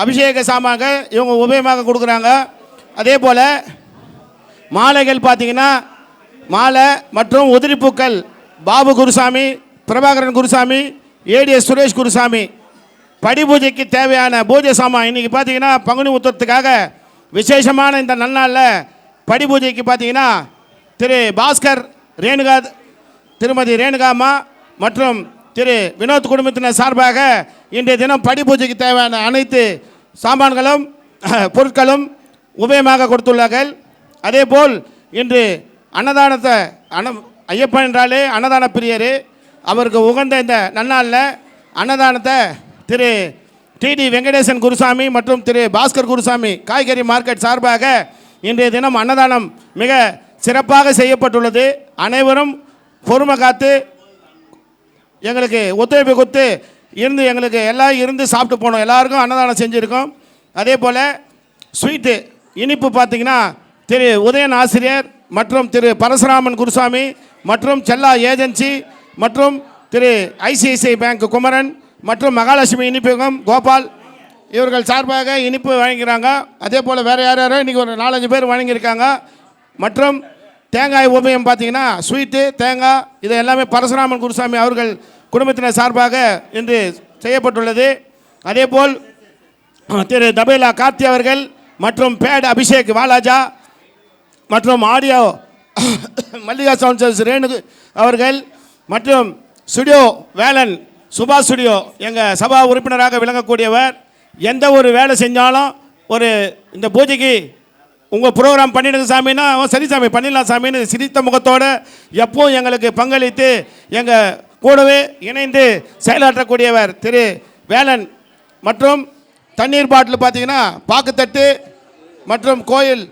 அபிஷேக சாமாக இவங்க உபயமாக கொடுக்குறாங்க. அதே போல் மாலைகள் பார்த்தீங்கன்னா மாலை மற்றும் உதிரிப்பூக்கள் பாபு குருசாமி, பிரபாகரன் குருசாமி, ஏடிஎஸ் சுரேஷ் குருசாமி. படி பூஜைக்கு தேவையான பூஜை சாமான் இன்றைக்கி பார்த்தீங்கன்னா பங்குனி உத்திரத்துக்காக விசேஷமான இந்த நன்னாளில் படி பூஜைக்கு பார்த்தீங்கன்னா திரு பாஸ்கர் ரேணுகா, திருமதி ரேணுகாம்மா மற்றும் திரு வினோத் குடும்பத்தினர் சார்பாக இன்றைய தினம் படி பூஜைக்கு தேவையான அனைத்து சாமான்களும் பொருட்களும் உபயமாக கொடுத்துள்ளார்கள். அதேபோல் இன்று அன்னதானத்தை ஐயப்பன் என்றாலே அன்னதான பிரியர், அவருக்கு உகந்த இந்த நன்னாளில் அன்னதானத்தை திரு டிடி வெங்கடேசன் குருசாமி மற்றும் திரு பாஸ்கர் குருசாமி காய்கறி மார்க்கெட் சார்பாக இன்றைய தினம் அன்னதானம் மிக சிறப்பாக செய்யப்பட்டுள்ளது. அனைவரும் பொறுமை காத்து எங்களுக்கு ஒத்துழைப்பு கொடுத்து இருந்து எங்களுக்கு எல்லாம் இருந்து சாப்பிட்டு போனோம். எல்லாருக்கும் அன்னதானம் செஞ்சுருக்கோம். அதே போல் ஸ்வீட்டு இனிப்பு பார்த்திங்கன்னா திரு உதயன் ஆசிரியர் மற்றும் திரு பரசுராமன் குருசாமி மற்றும் செல்லா ஏஜென்சி மற்றும் திரு ஐசிஐசிஐ பேங்க் குமரன் மற்றும் மகாலட்சுமி இனிப்பகம் கோபால் இவர்கள் சார்பாக இனிப்பு வழங்குகிறாங்க. அதே போல் வேறு யாரோ இன்றைக்கி ஒரு 4-5 பேர் வழங்கியிருக்காங்க. மற்றும் தேங்காய் உபயம் பார்த்திங்கன்னா ஸ்வீட்டு தேங்காய் இது எல்லாமே பரசுராமன் குருசாமி அவர்கள் குடும்பத்தினர் சார்பாக இன்று செய்யப்பட்டுள்ளது. அதேபோல் திரு தபேலா கார்த்தி அவர்கள் மற்றும் பேட் அபிஷேக் வாலாஜா மற்றும் audio Mallika sound service Renu அவர்கள் மற்றும் ஸ்டுடியோ வேலன் சுபாஷ் ஸ்டுடியோ எங்கள் சபா உறுப்பினராக விளங்கக்கூடியவர். எந்த ஒரு வேலை செஞ்சாலும் ஒரு இந்த பூஜைக்கு உங்கள் ப்ரோக்ராம் பண்ணிடுங்க சாமின்னா சரி சாமி பண்ணிடலாம் சாமின்னு சிரித்த முகத்தோடு எப்பவும் எங்களுக்கு பங்களித்து எங்கள் கூடவே இணைந்து செயலாற்றக்கூடியவர் திரு வேலன். மற்றும் தண்ணீர் பாட்டில் பார்த்தீங்கன்னா பாக்குத்தட்டு மற்றும் கோயில்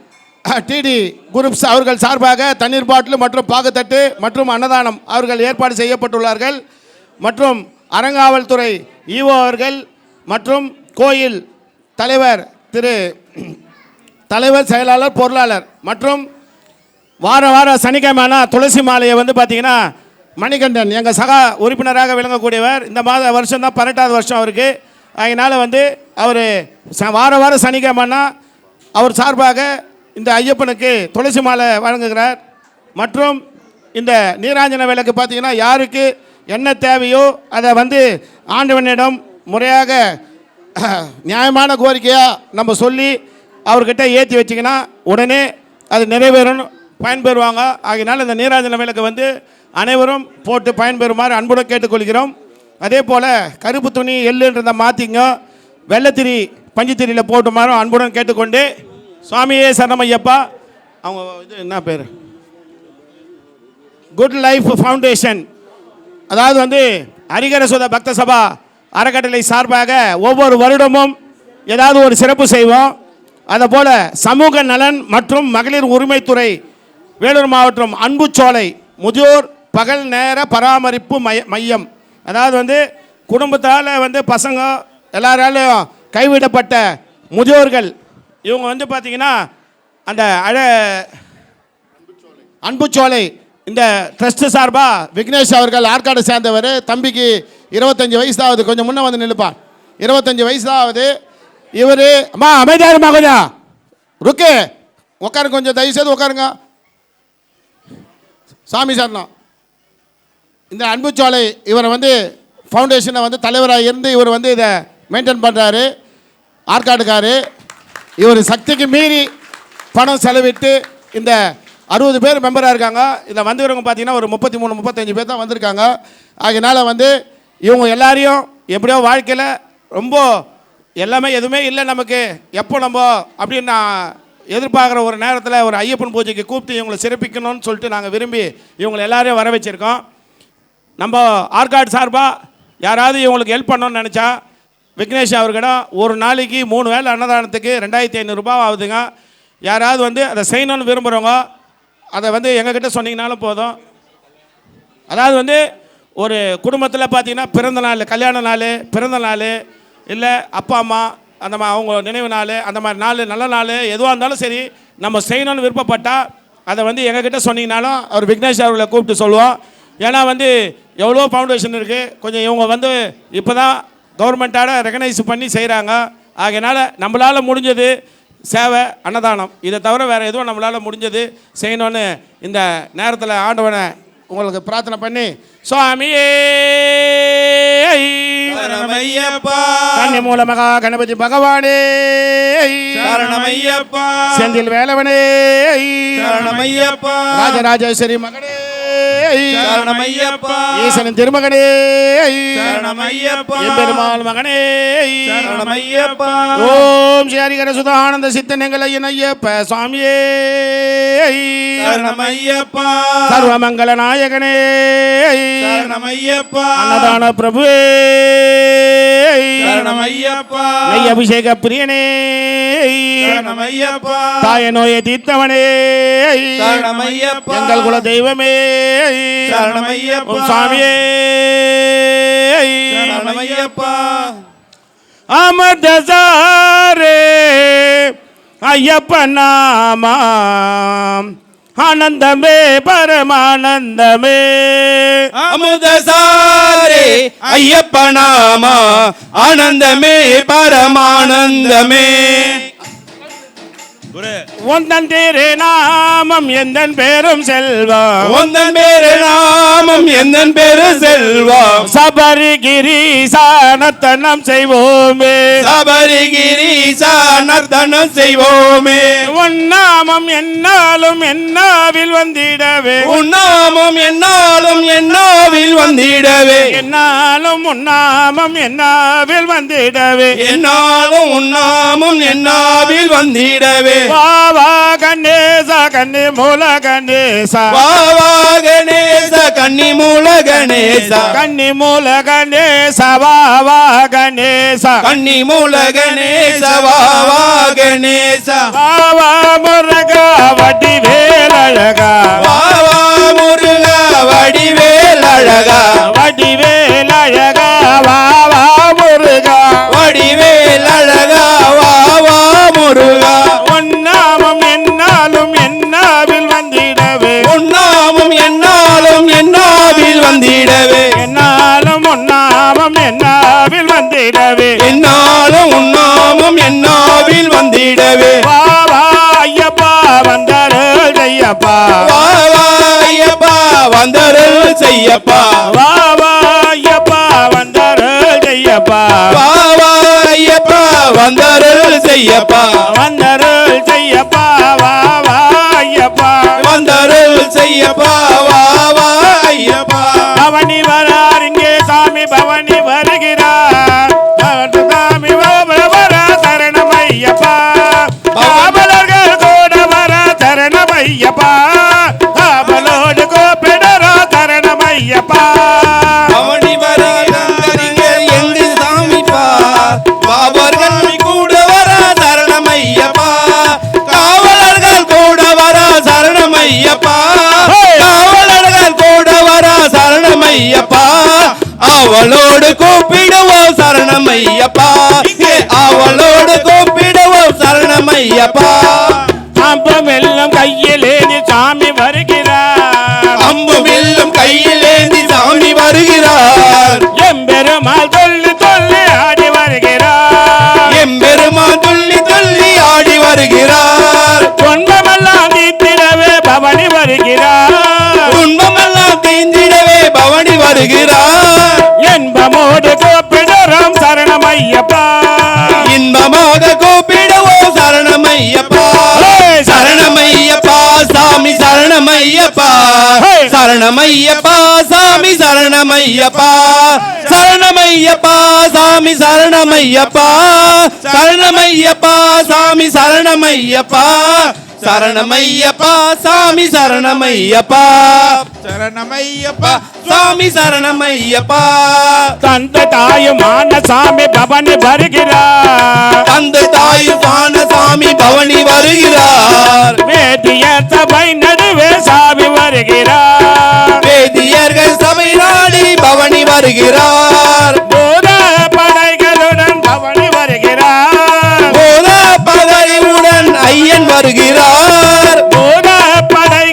டிடி குரூப்ஸ் அவர்கள் சார்பாக தண்ணீர் பாட்டில் மற்றும் பாக்குத்தட்டு மற்றும் அன்னதானம் அவர்கள் ஏற்பாடு செய்யப்பட்டுள்ளார்கள். மற்றும் அறங்காவல்துறை ஈஓ அவர்கள் மற்றும் கோயில் தலைவர் திரு தலைவர் செயலாளர் பொருளாளர் மற்றும் வார சனிக்கிழமை துளசி மாலையை வந்து பார்த்திங்கன்னா மணிகண்டன் எங்கள் சகா உறுப்பினராக விளங்கக்கூடியவர். இந்த வருஷம் தான் 18வது வருஷம் அவருக்கு. அதனால் வந்து அவர் வார சனிக்கிழமைனா அவர் சார்பாக இந்த ஐயப்பனுக்கு துளசி மாலை வழங்குகிறார். மற்றும் இந்த நீராஞ்சன விளக்கு பார்த்திங்கன்னா யாருக்கு என்ன தேவையோ அதை வந்து ஆண்டவனிடம் முறையாக நியாயமான கோரிக்கையாக நம்ம சொல்லி அவர்கிட்ட ஏற்றி வச்சிங்கன்னா உடனே அது நிறைவேறும் பயன்பெறுவாங்க. ஆகையினால் இந்த நீராஞ்சன விளக்கு வந்து அனைவரும் போட்டு பயன்பெறுமாறு அன்புடன் கேட்டுக்கொள்கிறோம். அதே போல் கருப்பு துணி எள்ளுன்றதை மாற்றிங்க வெள்ளத்திரி பஞ்சுத்திரியில் போட்டுமாறும் அன்புடன் கேட்டுக்கொண்டு சுவாமியே சரணமையப்பா. அவங்க இது என்ன பேர் குட் லைஃப் ஃபவுண்டேஷன், அதாவது வந்து ஹரிகர சுத பக்த சபா அறக்கட்டளை சார்பாக ஒவ்வொரு வருடமும் ஏதாவது ஒரு சிறப்பு செய்வோம். அதுபோல் சமூக நலன் மற்றும் மகளிர் உரிமைத்துறை வேலூர் மாவட்டம் அன்புச்சோலை முதியோர் பகல் நேர பராமரிப்பு மையம், அதாவது வந்து குடும்பத்தால் வந்து பசங்க எல்லாராலையும் கைவிடப்பட்ட முதியோர்கள் இவங்க வந்து பார்த்திங்கன்னா அந்த அன்புச்சோலை இந்த ட்ரஸ்ட்டு சார்பாக விக்னேஷ் அவர்கள் ஆற்காடு சேர்ந்தவர். தம்பிக்கு 25 வயசு ஆகுது, கொஞ்சம் முன்னே வந்து நிலுப்பான். 25 வயசு தான் ஆகுது. இவர் அம்மா அமைதியாருமா கொஞ்சம் ருக்கு உட்காருங்க, கொஞ்சம் தயவுசெய்து உட்காருங்க. சாமி சரணம். இந்த அன்புச்சோலை இவரை வந்து ஃபவுண்டேஷனை வந்து தலைவராக இருந்து இவர் வந்து இதை மெயின்டைன் பண்ணுறாரு. ஆற்காடுக்காரு இவர் சக்திக்கு மீறி பணம் செலவிட்டு இந்த 60 பேர் மெம்பராக இருக்காங்க. இதில் வந்துக்கிறவங்க பார்த்தீங்கன்னா ஒரு 33-35 பேர் தான் வந்திருக்காங்க. அதனால் வந்து இவங்க எல்லாரையும் எப்படியோ வாழ்க்கையில் ரொம்ப எல்லாமே எதுவுமே இல்லை நமக்கு எப்போ நம்ம அப்படின்னு நான் எதிர்பார்க்குற ஒரு நேரத்தில் ஒரு ஐயப்பன் பூஜைக்கு கூப்பிட்டு இவங்களை சிறப்பிக்கணும்னு சொல்லிட்டு நாங்கள் விரும்பி இவங்களை எல்லாரையும் வர வச்சுருக்கோம். நம்ம ஆற்காடு சார்பாக யாராவது இவங்களுக்கு ஹெல்ப் பண்ணணும்னு நினச்சா விக்னேஷ் அவர்கிட்ட ஒரு நாளைக்கு 3 வேளை அன்னதானத்துக்கு 2500 ரூபாய் ஆகுதுங்க. யாராவது வந்து அதை செய்யணும்னு விரும்புகிறவங்க அதை வந்து எங்ககிட்ட சொன்னீங்கனாலும் போதும். அதாவது வந்து ஒரு குடும்பத்தில் பார்த்தீங்கன்னா பிறந்த நாள், கல்யாண நாள், பிறந்த நாள், இல்லை அப்பா அம்மா அந்த அவங்க நினைவு நாள், அந்த மாதிரி நாள் நல்ல நாள் எதுவாக இருந்தாலும் சரி நம்ம செய்யணும்னு விருப்பப்பட்டால் அதை வந்து எங்ககிட்ட சொன்னீங்கனாலும் அவர் விக்னேஷ் அவர்களை கூப்பிட்டு சொல்லுவோம். ஏன்னா வந்து எவ்வளோ ஃபவுண்டேஷன் இருக்குது, கொஞ்சம் இவங்க வந்து இப்போ தான் கவர்மெண்ட்டால் ரெகனைஸ் பண்ணி செய்கிறாங்க. ஆகையினால நம்மளால் முடிஞ்சது சேவை, அன்னதானம், இதை தவிர வேறு எதுவும் நம்மளால் முடிஞ்சது செய்யணும்னு இந்த நேரத்தில் ஆண்டவனை உங்களுக்கு பிரார்த்தனை பண்ணி, சுவாமியே சரணமையப்பா கன்னி மூலமகா கணபதி பகவானே சரணமையப்பா செந்தில் வேலவனே சரணமையப்பா ராஜராஜேஸ்வரி மகனே சரணமையப்பா ஈசனின் திருமகனே சரணமையப்பா எம்பெருமாள் மகனே சரணமையப்பா ஓம் ஸ்ரீ ஹரிகர சுத ஆனந்த சித்தன் எங்கள் ஐயன் ஐயப்ப சுவாமியே சரணமையப்பா சர்வமங்கல நாயகனே சரணமையப்பா அன்னதான பிரபுவே சரணமையப்பா நெய் அபிஷேக பிரியனே சரணமையப்பா தாய நோயை தீர்த்தவனே சரணமையப்பா எங்கள் குல தெய்வமே சரணமையப்பா ஓம் சுவாமியே சரணமையப்பா அமர்தசாரே ஐயப்ப நாமம் ஆனந்தமே பரமானந்தமே அமுதசாரே ஐயப்ப நாமா ஆனந்தமே பரமானந்தமே. உந்தன் திரு நாமம் எந்தன் பேரும் செல்வம் உந்தன் பேரு நாமம் எந்தன் பேரு செல்வம் சபரிகிரி சாணத்தனம் செய்வோமே சபரிகிரீசா நர்த்தனம் செய்வோமே. உன்னாமம் என்னாலும் என்னாவில் வந்திடவே உன்னாமம் என்னாலும் என்னாவில் வந்திடவே என்னாலும் உன்னாமம் என்னாவில் வந்திடவே என்னாலும் உன்னாமும் என்னாவில் வந்திடவே. வாவா கணேசா கண்ணி மூல கணேசா வாவா கணேச கன்னி மூல கணேசா கண்ணி மூல கணேசா வாவா கணேசா கன்னி மூல கணேச வாவா கணேச வாவா முருகா வடி வேலழகா வாவா முருகா வடிவேல் அழகா வடி வேலழகா வாவா முருகா வடிவேல் அழகா வாவா முருகா. உன்னாமம் என்னாலும் என்னாவில் வந்திடவே உன்னாமும் என்னாலும் என்னாவில் வந்திடவே என்னாலும் உன்னாமம் என்னாவில் வந்திடவே என்னாலும் உன்னாமும் என்னாவில் வந்திடவே. வாவா ஐயப்பா வந்தார்கள் ஐயப்பா வாவா ஐயப்பா வந்தருள் செய்யப்பா வாவா ஐயப்பா வந்தார்கள் ஐயப்பா வாவா ஐயப்பா வந்தருள் செய்யப்பா வந்தார்கள் ஐயப்பா வாவா ஐயப்பா வந்தருள் செய்யப்பா வாவா ஐயப்பா. பவனி வரார் இங்கே சாமி பவனி வருகிறார் சாமி வர சரணம் ஐயப்பா காவலர்கள் கூட வர சரணம் ஐயப்பா காவலோடு கோப்பிடரா சரணம் ஐயப்பா அவனி வருகிறார்கள் எங்கு சாமி பார் பாபர்கள் கூட வர சரணம் ஐயப்பா காவலர்கள் கூட வர சரணம் ஐயப்பா காவலர்கள் கூட வர சரணம் ஐயப்பா அவளோடு கூப்பிடுவோம் சரணம் ஐயப்பா அவளோடு கூப்பிடுவோம் சரணம் ஐயப்பா. அம்பம் எல்லாம் கையிலேந்தி சாமி வருகிறார் அம்பு வில்லும் கையிலேந்தி சாமி வருகிறார் எம்பெருமாள் சொல்லி சொல்லி ஆடி வருகிறார் எம்பெருமான் துள்ளி துள்ளி ஆடி வருகிறார் துன்பமெல்லாம் தீர்த்திடவே பவனி வருகிறார் துன்பமெல்லாம் தீந்திடவே பவனி வருகிறார் என்பமோடு கூப்பிடுறோம் சரணம் ஐயப்பா இன்பமாக கூப்பிடுவோம் சரணம் ஐயப்பா சரணம் ஐயப்பா சாமி சரணம் ஐயப்பா சரணம் ஐயப்பா சாமி சரணம் ஐயப்பா சரணம் ஐயப்பா சாமி சரணம் ஐயப்பா சரணம் ஐயப்பா சாமி சரணம் ஐயப்பா சரணம் ஐயப்பா சாமி சரணம் ஐயப்பா சரணம் ஐயப்பா சாமி சரணம் ஐயப்பா. தந்த தாயுமான சாமி பவனி வருகிறார் தந்தை தாயுமான சாமி பவனி வருகிறார் வேதிய சபை நடுவே சாமி வருகிறார் வேதியர்கள் சபை நாடி பவனி வருகிறார் பூத படைகளுடன் பவனி வருகிறார் போத பகையுடன் ஐயன் வருகிறார் பூத படை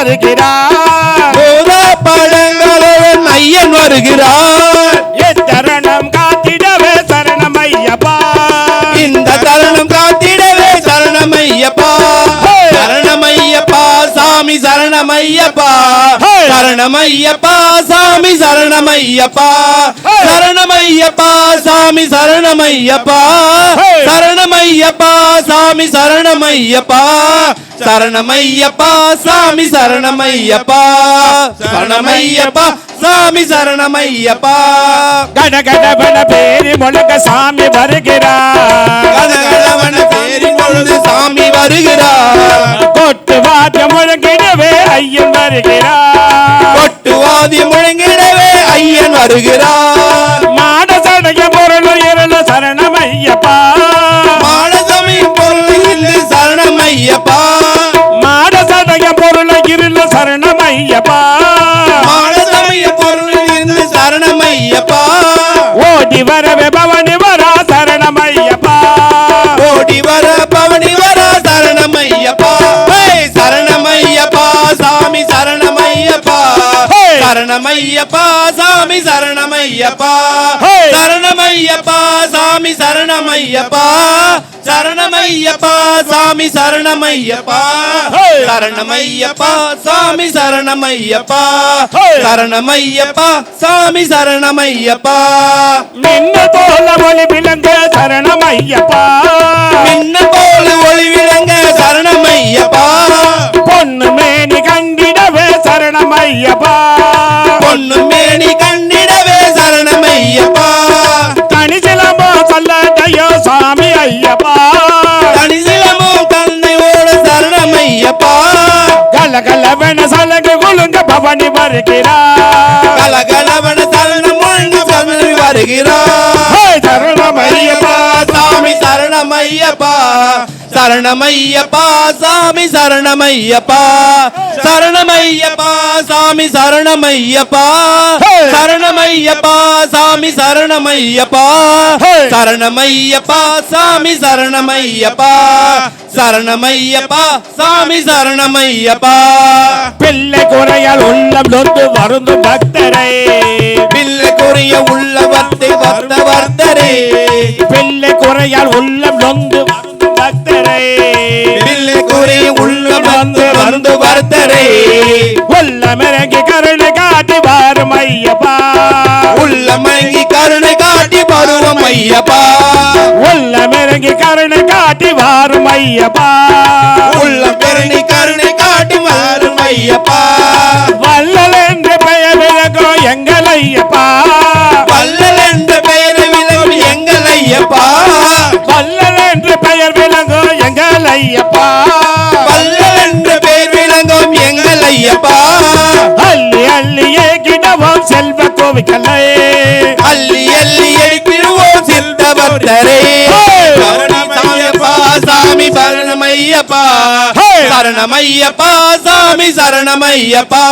வருகிறார். பூத பழங்களுடன் ஐயன் வருகிறார். எத்தருணம் காத்திடவே சரணம் ஐயப்பா. இந்த தருணம் காத்திடவே சரணம் ஐயப்பா. சரணம் ஐயப்பா சாமி சரணம் ஐயப்பா. சரணம் ஐயப்பா சாமி சரணம் ஐயப்பா. சரணம் ஐயப்பா சாமி சரணம் ஐயப்பா. சரணம் ஐயப்பா சாமி சரணம் ஐயப்பா. சரணம் ஐயப்பா சாமி சரணம் ஐயப்பா. சரணம் ஐயப்பா சாமி சரணம் ஐயப்பா. கடகடவன பேரி முழங்க சாமி வருகிறார். கதகதவன பேரின் பொழுது சாமி வருகிறார். கொட்டு வாத்தியம் முழங்கிடவே ஐயன் வருகிறார். கொட்டுவாதி முழங்கிடவே ஐயன் வருகிறார். மாட சடைய பொருள் இருள சரணம் ஐயப்பா. மானசமி பொருள் சரணம் ஐயப்பா. மாட சடைய பொருள் இருள சரணம் ஐயப்பா. மானசமய பொருள் சரணம் ஐயப்பா. ஓடி வரவே பவனி வரா சரணம் ஐயப்பா. ஓடி வர பவனி வர சரணம் ஐயப்பா. சரணம் ஐயப்பா சாமி சரணம் ஐயப்பா. சரணம் ஐயப்பா சாமி சரணம் ஐயப்பா. சரணம் ஐயப்பா சாமி சரணம் ஐயப்பா. சரணம் ஐயப்பா சாமி சரணம் ஐயப்பா. சரணம் ஐயப்பா சாமி சரணம் ஐயப்பா. சரணம் ஐயப்பா சாமி சரணம் ஐயப்பா. நின்ன போல ஒளி விளங்க சரணம் ஐயப்பா. மின்ன போல ஒளி விளங்க சரணம் ஐயப்பா. பொண்ணு மேனி கண்டிடவே சரணம் ஐயப்பா. பொண்ணு மேனி கண்டிடவே சரணம் ஐயப்பா. தனி சிலம்போ சொல்லடையோ சாமி ஐயப்பா. தனிசிலமோ தன்னை ஓட சரணம் ஐயப்பா. கலகலவென சலகு குலுங்க பவனி வருகிறார். கலகலவன சரணம் முழங்க சரணம் வருகிறார். சரணம் ஐயப்பா. சாமி சரணம் ஐயப்பா. சரணம் ஐயப்பா சாமி சரணம் ஐயப்பா. சரணம் ஐயப்பா சாமி சரணம் ஐயப்பா. சரணம் ஐயப்பா சாமி சரணம் ஐயப்பா. சரணம் ஐயப்பா சாமி சரணம் ஐயப்பா. சரணம் ஐயப்பா சாமி சரணம் ஐயப்பா. பிள்ளை குறையால் உள்ளம் நொந்து வருந்தும் பக்தரை. பிள்ளை குறிய உள்ள வர்த்தை வர்த்த வர்த்தரே. பிள்ளை குறையால் உள்ளம் நொந்து வருந்தும் பக்தரை. பிள்ளை குறிய உள்ள வந்து வந்து வர்த்தரே. உள்ளமிறங்கி கருணை காட்டி வாரும் ஐயப்பா. உள்ளமங்கி கருணை காட்டி பருவம் ஐயப்பா. உள்ளமிறங்கி கருணை காட்டி வாரும் ஐயப்பா. உள்ளம் பெருணி கருணை காட்டி மாறும் ஐயப்பா. வள்ளல் என்று பெயர் விளங்கும் எங்கள் ஐயப்பா. வள்ளல் என்ற பெயரை விளங்கும் எங்கள் ஐயப்பா. வள்ளல் என்று பெயர் விளங்கும் எங்கள் ஐயப்பா. வள்ளல் என்ற பெயர் விளங்கும் எங்கள் ஐயப்பா. அள்ளி அள்ளியே கிடவோம் செல்வ கோவிக்கலை. அள்ளி அள்ளி எழுப்பிடுவோம் சித்த பக்தரே. சரணமையப்பா சாமி சரணமையப்பா. சரணமையப்பா சாமி சரணமையப்பா.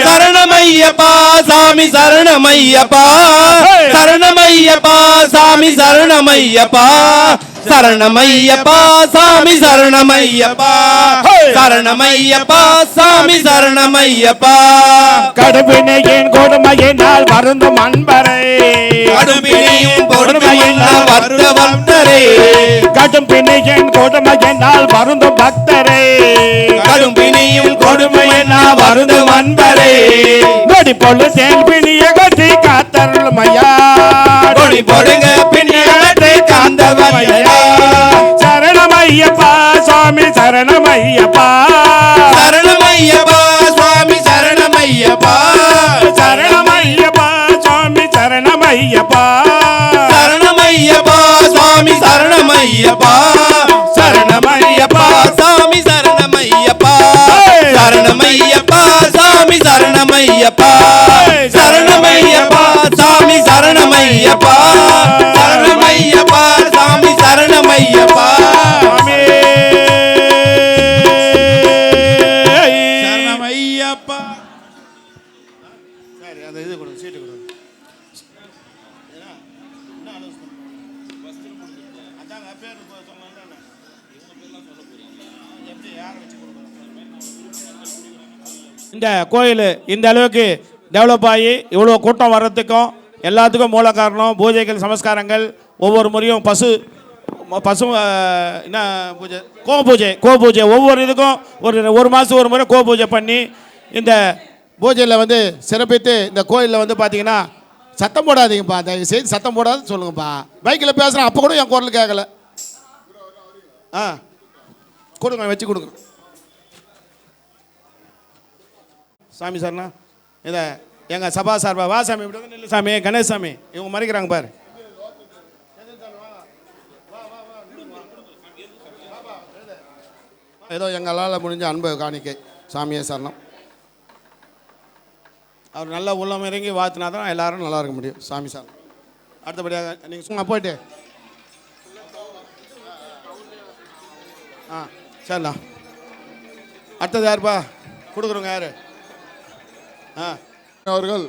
சரணமையப்பா சாமி சரணமையப்பா. சரணமையப்பா சாமி சரணமையப்பா. சரணமையப்பா சாமி சரணமையப்பா. சரணமையப்பா சாமி சரணமையப்பா. கடுப்பினையின் கொடுமையினால் வருந்தும் அன்பரை. கடும்பினியும் கொடுமையினால் வர்த்த வர்த்தரே. கடும்பினையின் கொடுமையினால் வருந்தும் பக்தரை. கடும்பினியும் கொடுமையினால் வருந்தும் அன்பரே. நொடி பொழு செயல்பினிய கட்டி காத்தருள்மையா. கொடி பொடுங்க பின்னத்தை காந்தவரையா. சரணமையப்பா சுவாமி சரணமையப்பா. சரணமையப்பா சுவாமி சரணமையப்பா. சரணமையப்பா சுவாமி சரணமையப்பா. சரணமையப்பா சுவாமி சரணமையப்பா. சரணமையப்பா சாமி சரணமையப்பா. சரணமையப்பா சாமி சரணமையப்பா. சரணமையப்பா சாமி சரணமையப்பா. சரணமையப்பா சாமி சரணமையப்பா. சரணமையப்பா. இந்த கோயில் இந்த அளவுக்கு டெவலப் ஆகி இவ்வளோ கூட்டம் வர்றதுக்கும் எல்லாத்துக்கும் மூல காரணம் பூஜைகள் சமஸ்காரங்கள். ஒவ்வொரு முறையும் பசு என்ன பூஜை, கோ பூஜை ஒவ்வொரு இதுக்கும் ஒரு மாதம் ஒரு முறை கோ பூஜை பண்ணி இந்த பூஜையில் வந்து சிறப்பித்து இந்த கோயிலில் வந்து பார்த்தீங்கன்னா சத்தம் போடாதீங்கப்பா, தயவு செய்து சத்தம் போடாது சொல்லுங்கப்பா. பைக்கில் பேசுகிறேன், அப்போ கூட என் குரல் கேட்கல. கொடுங்க, வச்சு கொடுங்க சாமி சார்ண்ணா. இதை எங்கள் சபா சார்பா வா சாமி, இப்படி வந்து நில்லு சாமி. கணேஷ் சாமி இவங்க மறைக்கிறாங்க பாரு. ஏதோ எங்களால் முடிஞ்ச அன்பு காணிக்கை சாமியே சரணம். அவர் நல்லா உள்ளம் இறங்கி வாழ்த்தினா தான் எல்லாரும் நல்லா இருக்க முடியும். சாமி சார் அடுத்தபடியாக நீங்கள் சும்மா போயிட்டு சரிண்ணா. அடுத்தது யாருப்பா கொடுக்குறோங்க? யார் அவர்கள்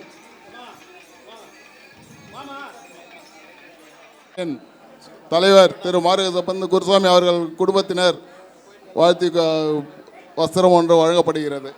என் தலைவர் திரு மாரியப்பன் குருசாமி அவர்கள் குடும்பத்தினர் வாழ்த்தி வஸ்திரம் ஒன்று வழங்கப்படுகிறது.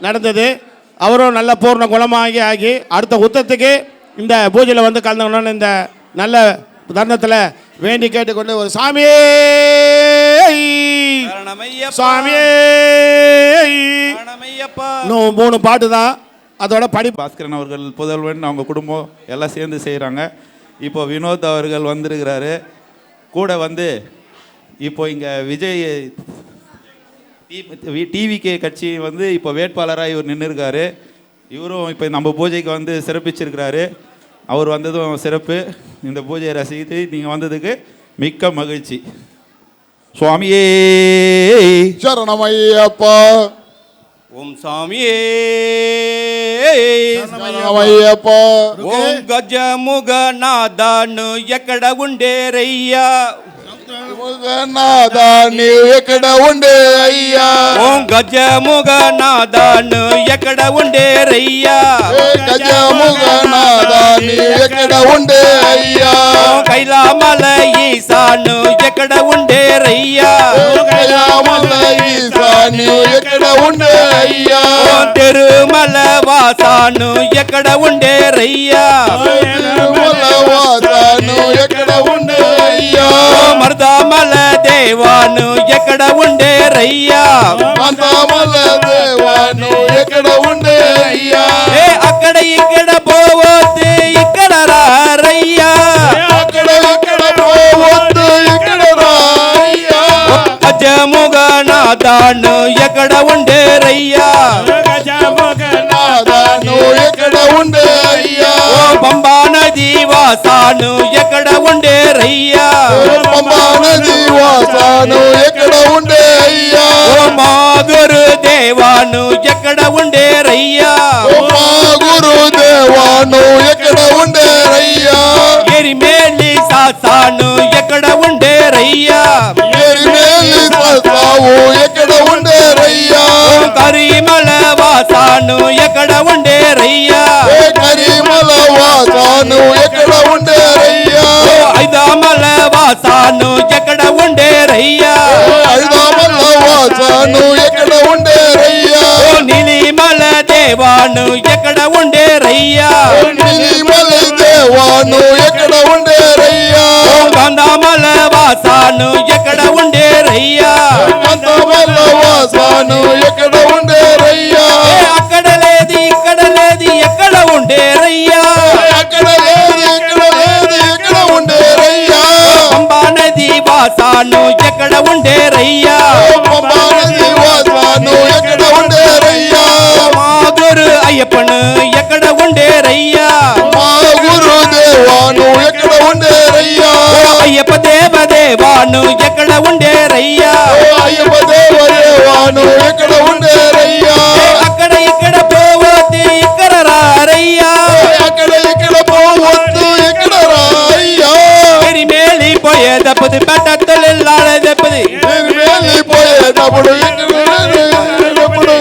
நடந்தது. அவரும் நல்ல பூர்ண குணமாகி ஆகி அடுத்த உத்தத்துக்கு இந்த பூஜையில் வந்து கலந்துக்கணும்னு இந்த நல்ல தருணத்தில் வேண்டி கேட்டுக்கொண்டு ஒரு சாமியே சாமியே 3 பாட்டு தான் அதோட படி. பாஸ்கரன் அவர்கள் புதல்வன் அவங்க குடும்பம் எல்லாம் சேர்ந்து செய்கிறாங்க. இப்போ வினோத் அவர்கள் வந்திருக்கிறாரு கூட வந்து. இப்போ இங்கே விஜய் டிவிகே கட்சி வந்து இப்போ வேட்பாளராக இவர் நின்றுருக்காரு. இவரும் இப்போ நம்ம பூஜைக்கு வந்து சிறப்பிச்சிருக்கிறாரு. அவர் வந்ததும் சிறப்பு. இந்த பூஜையை ரசித்து நீங்கள் வந்ததுக்கு மிக்க மகிழ்ச்சி. சுவாமியே சரணமையப்பா. ஓம் சாமியே శరణమయ్యప్ప ఓం గజముగనాథను ఎక్కడ ఉండేరయ్యా నాదా నీవు ఎక్కడ ఉండే అయ్యా ఓం గజముగనాథను ఎక్కడ ఉండేరయ్యా గజముగ నాదా నీవు ఎక్కడ ఉండే అయ్యా కైలామల ఈశాను ఎక్కడ ఉండేరయ్యా కైలామల ఈశా నీవు ఎక్కడ ఉండే అయ్యా తిరుమల వాసాను ఎక్కడ ఉండేరయ్యా తిరుమల వాసాను ఎక్కడ ఉండే అయ్యా మర్దామల దేవాను ఎక్కడ ఉండేరయ్యా మంతామల దేవాను ఎక్కడ ఉండే అయ్యా అక్కడ ఇక్కడ పోవద్దు ఇక్కడ రారయ్యా అక్కడ ఇక్కడ పోవద్దు ఇక్కడ రాయ్యా గజముగనాథను ఎక్కడ ఉండేరయ్యా నాదాను ఎక్కడ ఉండే అయ్యా పంబా నది వాసాను ఎక్కడ ఉండేరయ్యా పంబా నది వాసాను ఎక్కడ ఉండే అయ్యా మా గురు దేవాను ఎక్కడ ఉండేరయ్యా మా గురు దేవాను ఎక్కడ ఉండే అయ్యా ఎరిమేలి సాసాను ఎక్కడ ఉండేరయ్యా ఎరిమేలి సావు ఎక్కడ ఉండే అయ్యా కరిమల వాసాను ఎక్కడ ఉండేరయ్యా కరిమల వాసాను ఎక్కడ ఉండే అయ్యా ఐదామల వాసాను ఎక్కడ ఉండేరయ్యా ఐదామల వాసాను ఎక్కడ ఉండే అయ్యా నీలిమల దేవాను ఎక్కడ ఉండేరయ్యా నిలిమల దేవాను ఎక్కడ ఉండే అయ్యా గంధమల వాసాను ఎక్కడ ఉండేరయ్యా మంతమల వాసాను ఎక్కడ ఉండే అయ్యా అక్కడ లేదు ఇక్కడ లేదు ఎక్కడ ఉండేరయ్యా అక్కడ లేదు ఇక్కడ లేదు ఎక్కడ ఉండే అయ్యా పంబా నది వాసాను ఎక్కడ ఉండేరయ్యా పంబా నది వాసాను ఎక్కడ ఉండే అయ్యా మా గురు అయ్యప్పను ఎక్కడ ఉండేరయ్యా మా గురు దేవాను ఎక్కడ ఉండే అయ్యా అయ్యప్ప దేవాను ఎక్కడ ఉండేరయ్యా అయ్యప్ప దేవాను ఎక్కడ ఉండే అయ్యా అక్కడ ఇక్కడ పోవద్దు ఇక్కడ రారయ్యా అక్కడ ఇక్కడ పోవద్దు ఇక్కడ రాయ్యా మేలి పోయేదప్పది పెట్టత్తలిల్లాడేదప్పది వెళ్ళిపోయేటప్పుడు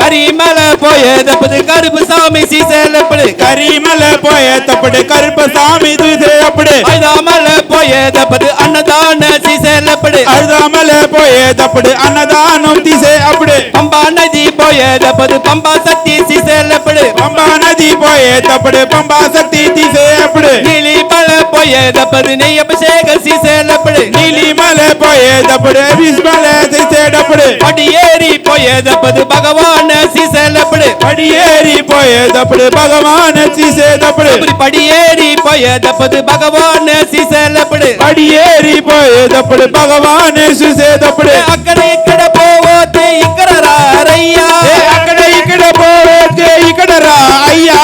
కరిమల పోయేదప్పది కరుపు సామి సీసేలప్పుడు కరీమల పోయేటప్పుడు కరుపు స్వామి చూసేటప్పుడు ఐదామల పోయేదప్పది అన్నదాన సీసేలప్పుడు అర్ధమల పోయేటప్పుడు అన్నదానం తీసే అప్పుడు పంబా నది పోయేదప్పది పంబా సత్తి సీసేలప్పుడు పంబా నది పోయేటప్పుడు పంబా శక్తి తీసే అప్పుడు నీలిమల పోయేదప్పది నెయ్యి అభిషేక సీసేలప్పుడు నీలిమల పోయేటప్పుడు విస్మల తీసేటప్పుడు పడి ఏరి పోయేదప్పది భగవాన్ సీసేలప్పుడు పడి ఏరి పోయేటప్పుడు భగవాన్ తీసేటప్పుడు పడి ఏరి పోయేదప్పది భగవాన్ సీసేలప్పుడు పడి ఏరి పోయేటప్పుడు భగవాన్ చూసేటప్పుడు అక్కడ ఇక్కడ పోవద్దు ఇక్కడ రారయ్యా అక్కడ ఇక్కడ పోతే ఇక్కడ రా అయ్యా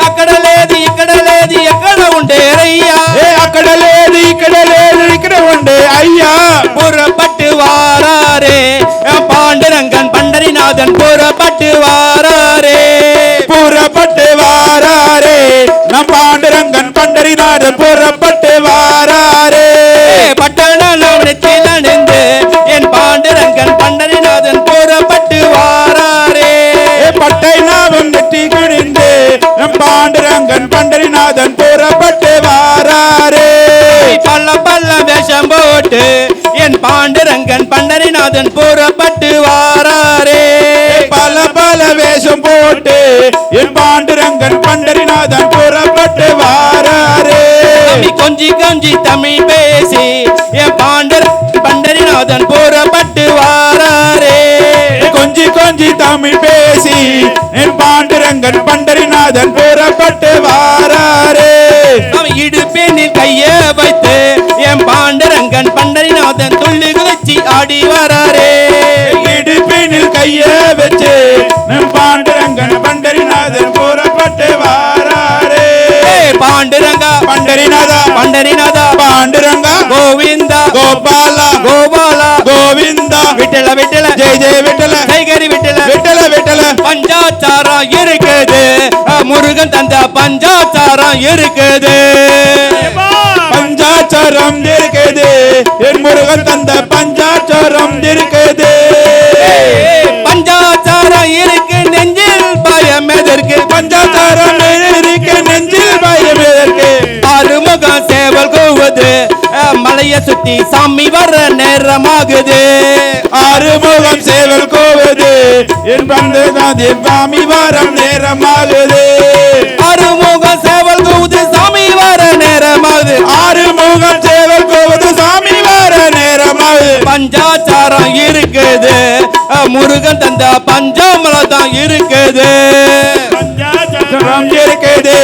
అక్కడ లేదు ఇక్కడ లేదు ఎక్కడ ఉండేరయ్యా అక్కడ లేదు ఇక్కడ లేదు ఇక్కడ ఉండే అయ్యా புறப்பட்டு வாராரே பாண்டுரங்கன் பண்டரிநாதன் புறப்பட்டு வாராரே புறப்பட்டு வாராரே நம் பாண்டுரங்கன் பண்டரிநாதன் புறப்பட்டு வாராரே பட்டணம் நெத்திலணிந்து என் பாண்டுரங்கன் பண்டரிநாதன் புறப்பட்டு வாராரே பட்டை நாவம் நெற்றி குனிந்து நம் பாண்டுரங்கன் பண்டரிநாதன் புறப்பட்டு வாராரே பல்ல பல்ல வேஷம் போட்டு என் பாண்டுரங்கன் பண்டரிநாதன் புறப்பட்டு வாராரே பல பல வேஷம் போட்டு என் பாண்டுரங்கன் பண்டரிநாதன் புறப்பட்டு வாராரே கொஞ்சி கொஞ்சி தமிழ் பேசி என் பாண்டுரங்கன் பண்டரிநாதன் புறப்பட்டு வாராரே கொஞ்சி கொஞ்சி தமிழ் பேசி என் பாண்டுரங்கன் பண்டரிநாதன் புறப்பட்டு வாராரே அவன் இடுப்பேனில் கைய வைத்து என் பாண்டுரங்கன் பண்டரிநாதன் துள்ளி குதிச்சு ஆடி வராரே இடுப்பினில் கைய வச்சு நம் பாண்டுரங்கன் பண்டரிநாதன் புறப்பட்டு வாராரே பாண்டுரங்கா பண்டரிநாதா பண்டரிநாதா பாண்டுரங்கா கோவிந்தா கோபாலா கோபாலா கோவிந்தா விட்டல விட்டல ஜெய ஜெய விட்டல கைகரி விட்டல விட்டல விட்டல பஞ்சாச்சாரம் இருக்குது முருகன் தந்த பஞ்சாச்சாரம் இருக்குது. பஞ்சாச்சாரம் இருக்குது, என் முருகன் தந்த பஞ்சாச்சாரம் இருக்குது. பஞ்சாச்சாரம் இருக்கு நெஞ்சில் பயம் எதற்கு? பஞ்சாச்சாரம் இருக்கு நெஞ்சில் பயம் எதற்கு? ஆறுமுகம் சேவல் கூவுது, மலைய சுத்தி சாமி வர நேரமாகுது. ஆறுமுகம் சேவல் கூவுது, என் பந்ததாதி சாமி வரம் நேரமாகுது. ஆறுமுகம் சேவல் கூவுது, சாமி வர நேரமாகுது. ஆறுமுகம் சேவல் கூவுது, சாமி வர நேரமாகுது. பஞ்சாச்சாரம் இருக்குது, முருகன் தந்த பஞ்சாமலம் தான் இருக்குது. பஞ்சாச்சாரம் இருக்குது,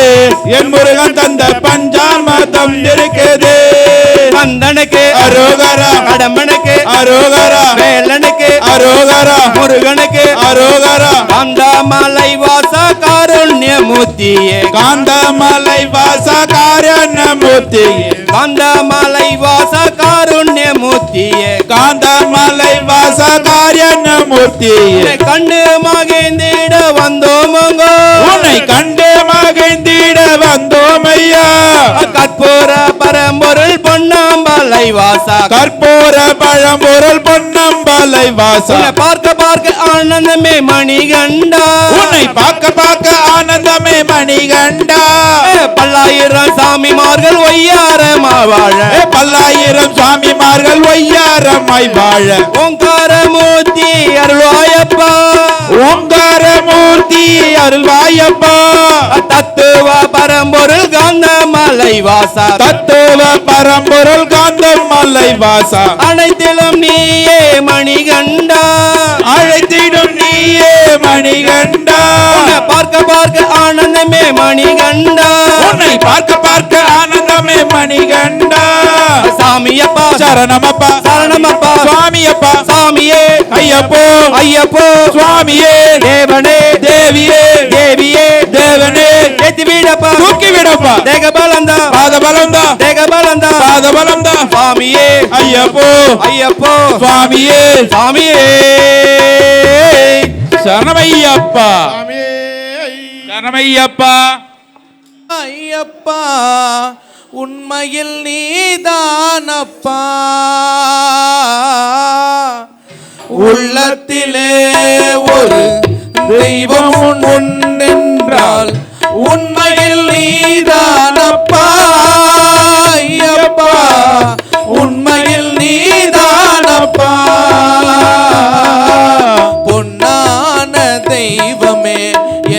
என் முருகன் தந்த பஞ்சாமதம் இருக்குது. கந்தனுக்கு அரோகரா, கடம்பனுக்கு அரோகரா, வேலனுக்கு அரோகரா, முருகனுக்கு அரோகரா. காந்தமலை வாச காருண்யமூர்த்தியே, காந்தமலை வாச காரணமூர்த்தியே, காந்தமலை வாச காருண்யமூர்த்தியே, காந்தமலை வாச காரணமூர்த்தியே. உன்னை கண்டு மகிழ்ந்திட வந்தோமங்கோ, உன்னை கண்டு மகிழ்ந்திட வந்தோம் ஐயா. கற்பூர பரம்பொருள் பொன்னம்பலை வாசா, கற்பூர பழம்பொருள் பொன்னம்பலை வாசா. உன்னை பார்க்க பார்க்க ஆனந்தமே மணிகண்டா, உன்னை பார்க்க பார்க்க ஆனந்தமே மணிகண்டா. பல்லாயிரம் சாமிமார்கள் ஒய்யாரமா வாழ, பல்லாயிரம் சாமிமார்கள் ஒய்யாரமாய் வாழ. ஓங்காரமூர்த்தி அருள்வாயப்பா, ஓங்காரமூர்த்தி அருள்வாயப்பா. தத்துவ பரம்பொருள் காந்தமலை வாசா, தத்துவ பரம்பொருள் காந்தமலை வாசா. அனைத்திலும் நீயே மணிகண்டா, அழைத்திடும் நீயே மணிகண்டா. உன்னை பார்க்க பார்க்க ஆனந்தமே மணிகண்டா, உன்னை பார்க்க பார்க்க ஆனந்தமே மணிகண்டா. சாமியப்பா சரணமப்பா, சரணமப்பா, சுவாமியப்பா, சாமியே ஐயப்போ, ஐயப்போ, சுவாமியே, தேவனே தேவியே, தேவியே, தேவனே, ஏத்தி விடப்பா, தூக்கி விடப்பா. தேக பலந்தா, பாத பலம்தா, தேக பலந்தா, பாத பலம்தா. சாமியே ஐயப்போ, ஐயப்போ, சுவாமியே, சாமியே சரணமையப்பா, சரணமையப்பா. ஐயப்பா உண்மையில் நீதானப்பா, உள்ளத்திலே ஒரு தெய்வம் உண்டென்றால் உண்மையில் நீதானப்பா. ஐயப்பா உண்மையில் நீதானப்பா, பொன்னான தெய்வமே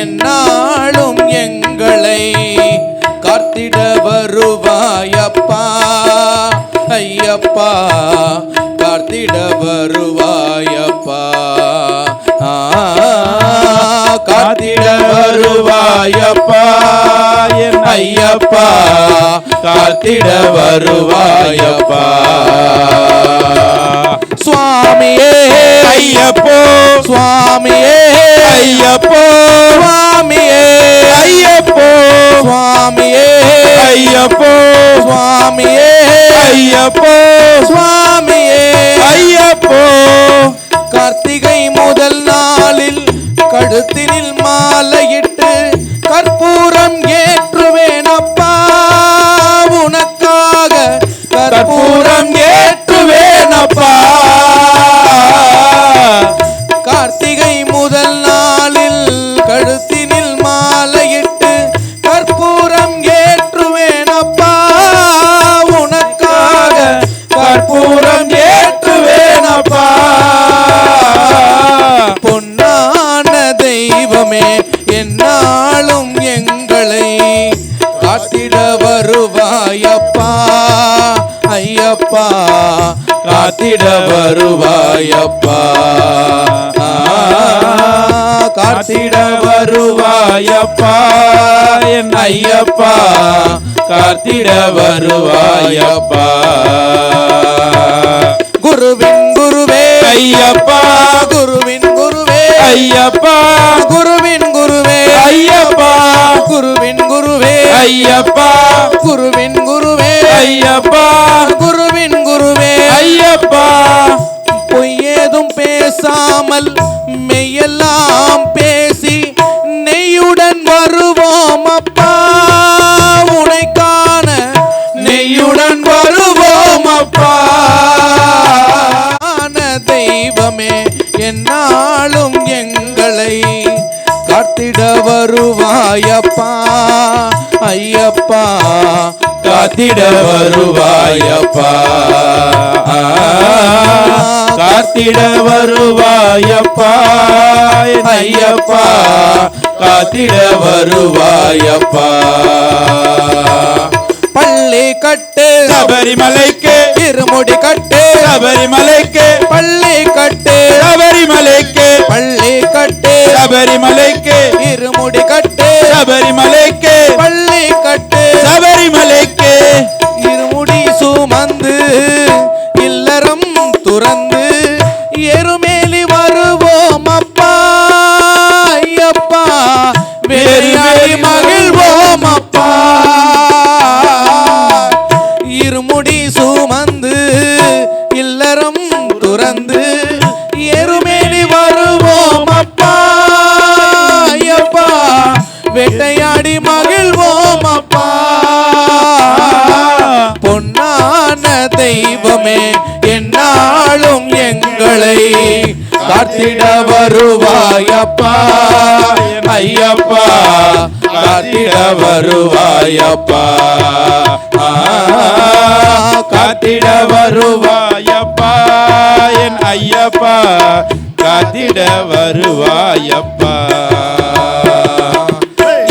என்னாலும் எங்களை காத்திட வருவாயப்பா. ஐயப்பா காத்திட வருவாயப்பா, காத்திட வருவாயப்பா. ஐயப்பா காத்திட வருவாயப்பா. சுவாமியே ஐயப்போ, சுவாமியே ஐயப்போ, சுவாமியே ஐயப்போ, சுவாமியே ஐயப்போ, சுவாமியே ஐயப்போ, சுவாமியே ஐயப்போ. கார்த்திகை முதல் நாளில் கழுத்தினில் மாலையிட்டு கற்பூரம் ஏற்றுவேனப்பா. உனக்காக கற்பூரம் ஏற்றுவேனப்பா. கார்த்திகை முதல் நாளில் கழுத்தினில் மாலையிட்டு கற்பூரம் ஏற்றுவேனப்பா. உனக்காக கற்பூரம் ஏற்றுவேனப்பா. பொன்னான தெய்வமே என்னாலும் எங்களை காத்திட வருவாயப்பா. ஐயப்பா காத்திட வருவாயப்பா. காத்திட வருவாயப்பா. என் ஐயப்பா காத்திட வருவாயப்பா. குருவின் குருவே ஐயப்பா, குருவின் குருவே ஐயப்பா, குருவின் குருவே ஐயப்பா, குருவின் குருவே ஐயப்பா, குருவின் குருவே ஐயப்பா, குருவின் குருவே ஐயப்பா. பொய்யேதும் பேசாமல் மெய்யெல்லாம் பேசி நெய்யுடன் வருவோம் தெய்வமே என்னாலும் எங்களை காத்திட வருவாயப்பா ஐயப்பா காத்திட வருவாயப்பா காத்திட வருவாயப்பா ஐயப்பா காத்திட வருவாயப்பா பள்ளி கட்டு சபரிமலைக்கு இருமுடி கட்டு சபரிமலைக்கு பள்ளி கட்டு சபரிமலைக்கு பள்ளி கட்டு சபரிமலைக்கு இருமுடி கட்டு சபரிமலைக்கு பள்ளி கட்டு சபரிமலைக்கு இருமுடி சுமந்து இல்லறம் துறந்து எருமேலி வருவோம் அப்பா ஐயப்பா வேறு மகிழ்வோம் அப்பா இருமுடி சுமந்து இல்லறம் துறந்து எருமேலி வருவோம் அப்பா ஐயப்பா வேட்டையாடி மகிழ்வோம் அப்பா பொன்னான தெய்வமே என்னாலும் எங்களை காத்திட வருவாயப்பா ஐயப்பா காத்திட வருவாயப்பா காத்திட வருவாயப்பா என் ஐயப்பா காத்திட வருவாயப்பா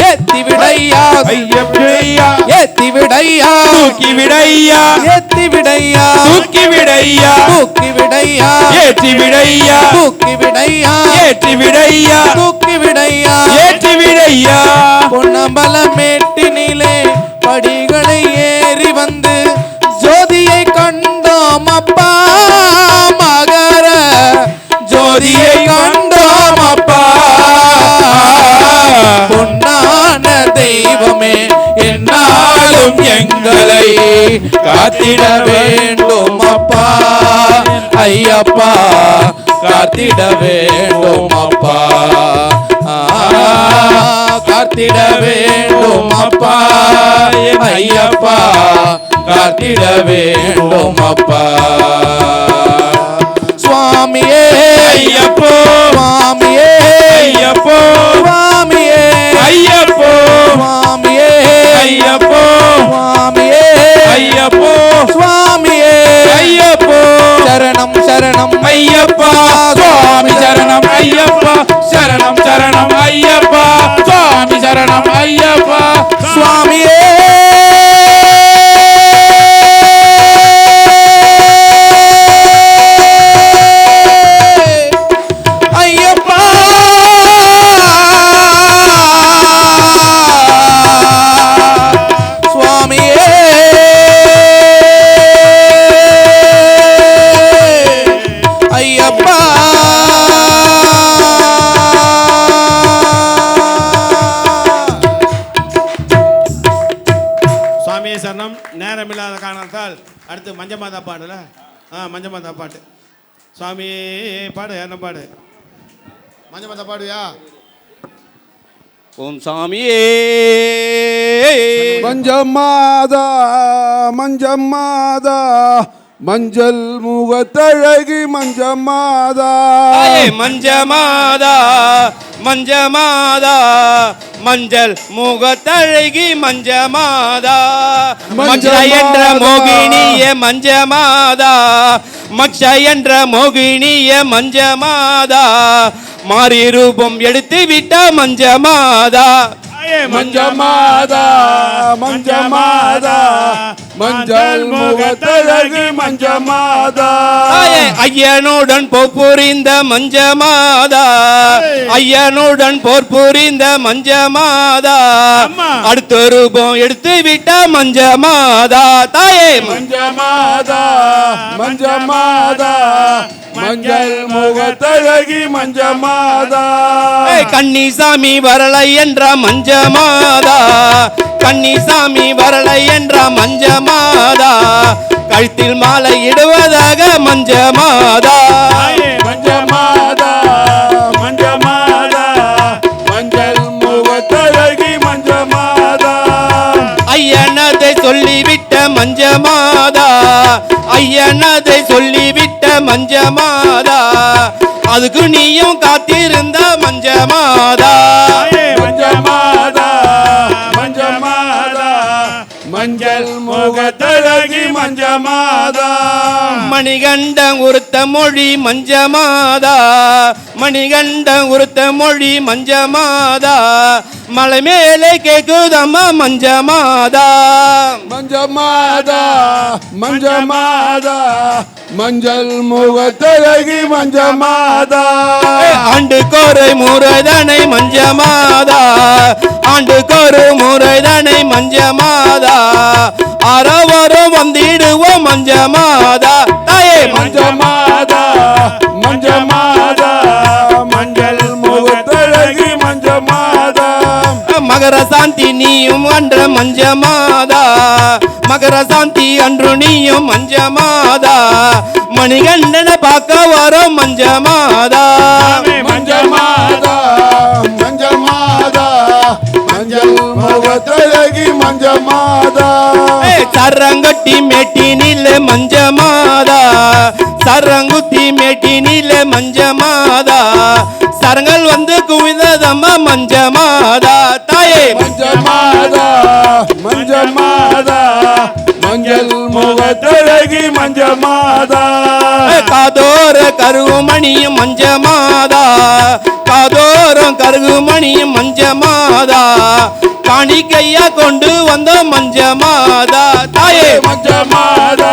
ஏத்தி விடையா ஐயப்பையா ஏத்தி விடையா தூக்கி விடையா ஏத்தி விடையா தூக்கி விடையா தூக்கி விடையா ஏற்றி விடையா தூக்கி விடையா ஏற்றி விடையா தூக்கி விடையா ஏற்றி விடையா பொன்னம்பலமேட்டினிலே படிகளை ஏறி வந்து ஜோதியை கண்டோம் அப்பா மகர ஜோதியை கண்டோம் அப்பா பொன்னான தெய்வமே என்னாலும் எங்களை காத்திட வேண்டும் அப்பா ஐயப்பா காத்திட வேண்டும் அப்பா காத்திட வேண்டும் அப்பா ஐயப்பா காத்திட வேண்டும் அப்பா சுவாமியே ஐயப்போ சுவாமியே ஐயப்போ சுவாமியே ஐயப்போ சுவாமியே ஐயப்போ சுவாமியே ஐயப்போ சுவாமியே ஐயப்போ சரணம் சரணம் ஐயப்பா சுவாமி சரணம் ஐயப்பா சரணம் சரணம் ஐயப்பா சுவாமி சரணம் ஐயப்பா சுவாமியே ஐயப்பா சுவாமியே ஐயப்பா சுவாமியே சரணம். நேரமில்லாத காரணத்தால் அடுத்து மஞ்சமாதா பாடல மஞ்சமாதா பாட்டு சுவாமி பாடு என்ன பாடு மஞ்சமாதா பாடுவியா ஓம் சாமியே மஞ்சம்மாதா மஞ்சம்மாதா மஞ்சள் முகத்தழகி மஞ்சம்மாதா மஞ்சமாதா மஞ்சமாதா மஞ்சள் முகத்தழகி மஞ்சமாதா மச்ச என்ற மோகினிய மஞ்சமாதா மச்ச என்ற மோகினிய மஞ்சமாதா மாறி ரூபம் எடுத்து விட்ட மஞ்சமாதா மஞ்சமாதா மஞ்சமாதா மஞ்சள் முகத்தழகி மஞ்சமாதா ஐயனுடன் போர் புரிந்த மஞ்சமாதா ஐயனுடன் போர் புரிந்த மஞ்சமாதா அடுத்த ரூபம் எடுத்து விட்ட மஞ்சமாதா தாயே மஞ்சமாதா மஞ்சமாதா மஞ்சள் முகத்தழகி மஞ்சமாதா கன்னிசாமி வரலை என்ற மஞ்சமாதா கன்னிசாமி வரலை என்ற மஞ்சமாதா கழுத்தில் மாலை இடுவதாக மஞ்சமாதா மஞ்சமாதா மஞ்சமாதா மஞ்சள் முகத்தழகி மஞ்சமாதா ஐயனதை சொல்லிவிட்ட மஞ்சமாதா ஐயனதை சொல்லிவிட்ட மஞ்சமாதா அதுக்கு நீயும் காத்திருந்த மஞ்சமாதா மஞ்சமாதா மஞ்சமாதா மஞ்சள் முகத்தழகி மஞ்சமாதா மணிகண்டம் உருத்த மொழி மஞ்சமாதா மணிகண்டம் உருத்த மொழி மஞ்சமாதா மலை மேலே கேக்குதம்மா மஞ்சமாதா மஞ்சமாதா மஞ்சமாதா மஞ்சள் முகத்தழகி மஞ்சமாதா ஆண்டு கோரை முறைதனை மஞ்சமாதா ஆண்டு கோரு முறைதனை மஞ்சமாதா அறவரம் வந்திடுவோம் மஞ்சமாதா தாயே மஞ்சமாதா மஞ்சமாதா மஞ்சள் முகத்தழகி மஞ்சமாதா மகர சாந்தி நீயும் அன்ற மஞ்சமாதா மகர சாந்தி அன்று நீயும் மஞ்சமாதா மணிகண்டனை பார்க்க வரோம் மஞ்சமாதா மஞ்சமாதா மஞ்சமாதா மஞ்சள் முகத்தழகி மஞ்சமாதா சரங்கட்டி மேட்டினில மஞ்சமாதா சரங்குத்தி மேட்டினில மஞ்சமாதா சரங்கள் வந்து குவிததம்மா மஞ்சமாதா தாயே மஞ்சமாதா மஞ்சமாதா மஞ்சள் முகத்தழகி மஞ்சமாதா காதோர கருகுமணியும் மஞ்சமாதா காதோரம் கருகுமணியும் மஞ்சமாதா காணிக்கையா கொண்டு வந்த மஞ்சமாதா தாயே மஞ்சமாதா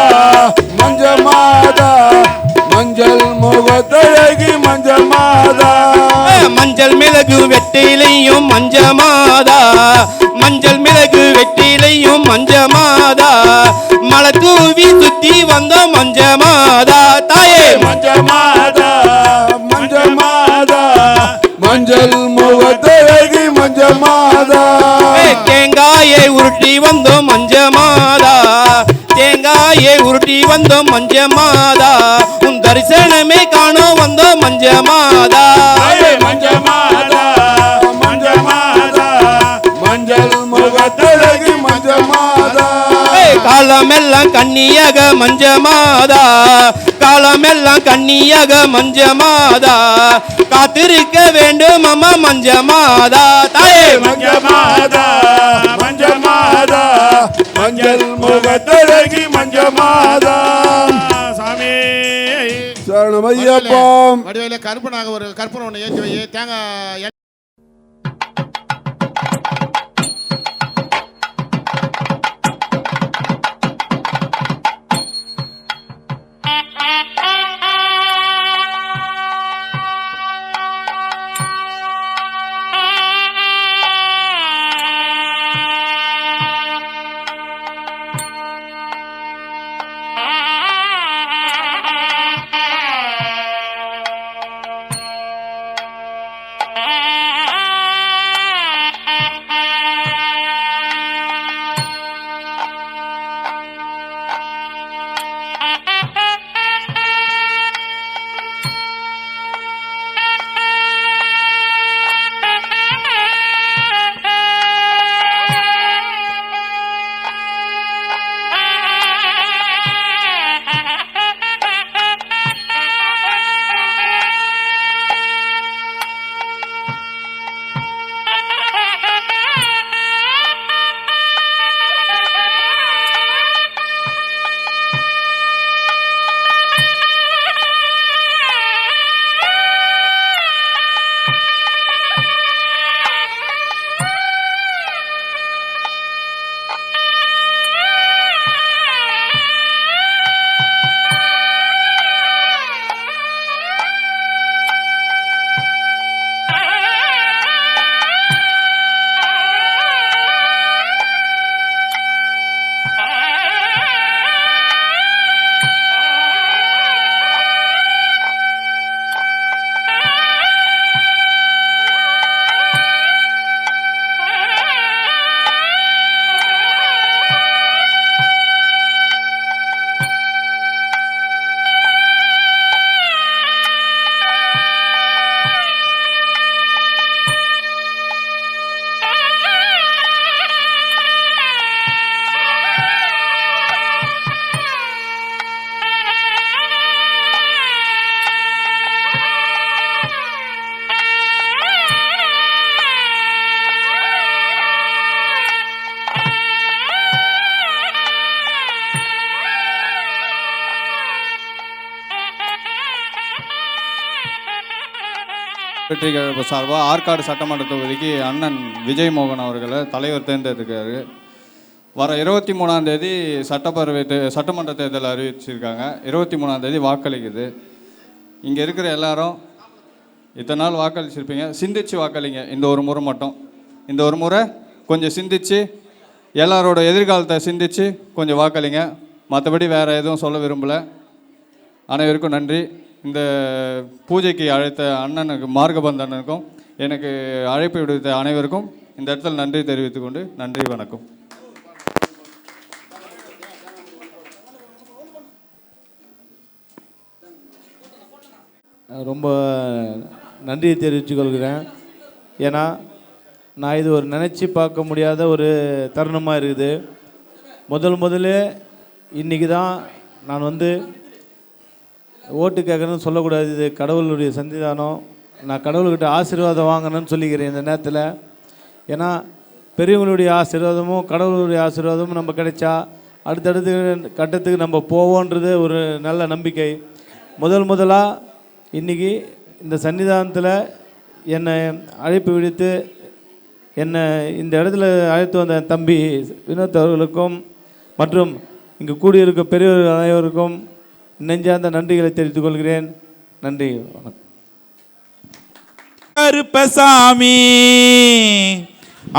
மஞ்சமாதா மஞ்சள் முகத்தழகி மஞ்சமாதா மஞ்சள் மிளகு வெட்டிலையும் மஞ்சமாதா மஞ்சள் மிளகு வெட்டிலையும் மஞ்சமாதா மலை தூவி சுத்தி வந்த மஞ்சமாதா தாயே மஞ்சமாதா மஞ்சமாதா மஞ்சள் முகத்தழகி மஞ்சமாதா தேங்காயை உருட்டி வந்தோம் மஞ்சமாதா தேங்காயை உருட்டி வந்தோம் மஞ்சமாதா உன் தரிசனமே காண வந்தோம் மஞ்சமாதா மஞ்சமாதா மஞ்சமாதா மஞ்சள் முகத்தழகி மஞ்சமாதா காலமெல்லாம் கண்ணியாக மஞ்சமாதா காலமெல்லாம் கண்ணியாக மஞ்சமாதா காத்திருக்க வேண்டும் அம்மா மஞ்சமாதா தாயே மஞ்சமாதா மஞ்சமாதா மஞ்சள் முகத்தழகி மஞ்சமாதா சாமி சரணமையப்பம் வடிவேல கருப்பனாக ஒரு கற்பனை ஒன்று ஏற்றி வை தேங்காய் Ah வெற்றி கழக சார்பாக ஆற்காடு சட்டமன்ற தொகுதிக்கு அண்ணன் விஜய் மோகன் அவர்களை தலைவர் தேர்ந்தெடுக்கிறாரு. வர 23ஆம் தேதி சட்டமன்ற தேர்தல் அறிவிச்சிருக்காங்க. 23ஆம் தேதி வாக்களிக்குது. இங்கே இருக்கிற எல்லாரும் இத்தனை நாள் வாக்களிச்சிருப்பீங்க, சிந்திச்சு வாக்களிங்க. இந்த ஒரு முறை மட்டும், இந்த ஒரு முறை கொஞ்சம் சிந்திச்சு எல்லாரோட எதிர்காலத்தை சிந்திச்சு கொஞ்சம் வாக்களிங்க. மற்றபடி வேறு எதுவும் சொல்ல விரும்பலை. அனைவருக்கும் நன்றி. இந்த பூஜைக்கு அழைத்த அண்ணனுக்கு மார்கபந்தனுக்கும் எனக்கு அழைப்பு விடுத்த அனைவருக்கும் இந்த இடத்துல நன்றி தெரிவித்துக்கொண்டு நன்றி, வணக்கம். ரொம்ப நன்றியை தெரிவித்துக் கொள்கிறேன். ஏன்னா நான் இது ஒரு நினச்சி பார்க்க முடியாத ஒரு தருணமாக இருக்குது. முதல்ல இன்றைக்கி தான் நான் ஓட்டு கேட்கணும்னு சொல்லக்கூடாது. இது கடவுளுடைய சன்னிதானம். நான் கடவுள்கிட்ட ஆசீர்வாதம் வாங்கணும்னு சொல்லிக்கிறேன் இந்த நேரத்தில். ஏன்னா பெரியவங்களுடைய ஆசீர்வாதமும் கடவுளுடைய ஆசீர்வாதமும் நம்ம கிடைச்சா அடுத்தடுத்து கட்டத்துக்கு நம்ம போவோன்றது ஒரு நல்ல நம்பிக்கை. முதலாக இன்றைக்கி இந்த சன்னிதானத்தில் என்னை அழைப்பு விடுத்து என்னை இந்த இடத்துல அழைத்து வந்த தம்பி வினோத் அவர்களுக்கும் மற்றும் இங்கு கூடியிருக்க பெரியவர்கள் அனைவருக்கும் நெஞ்சார்ந்த நன்றிகளை தெரிவித்துக் கொள்கிறேன். நன்றி, வணக்கம். கருப்பசாமி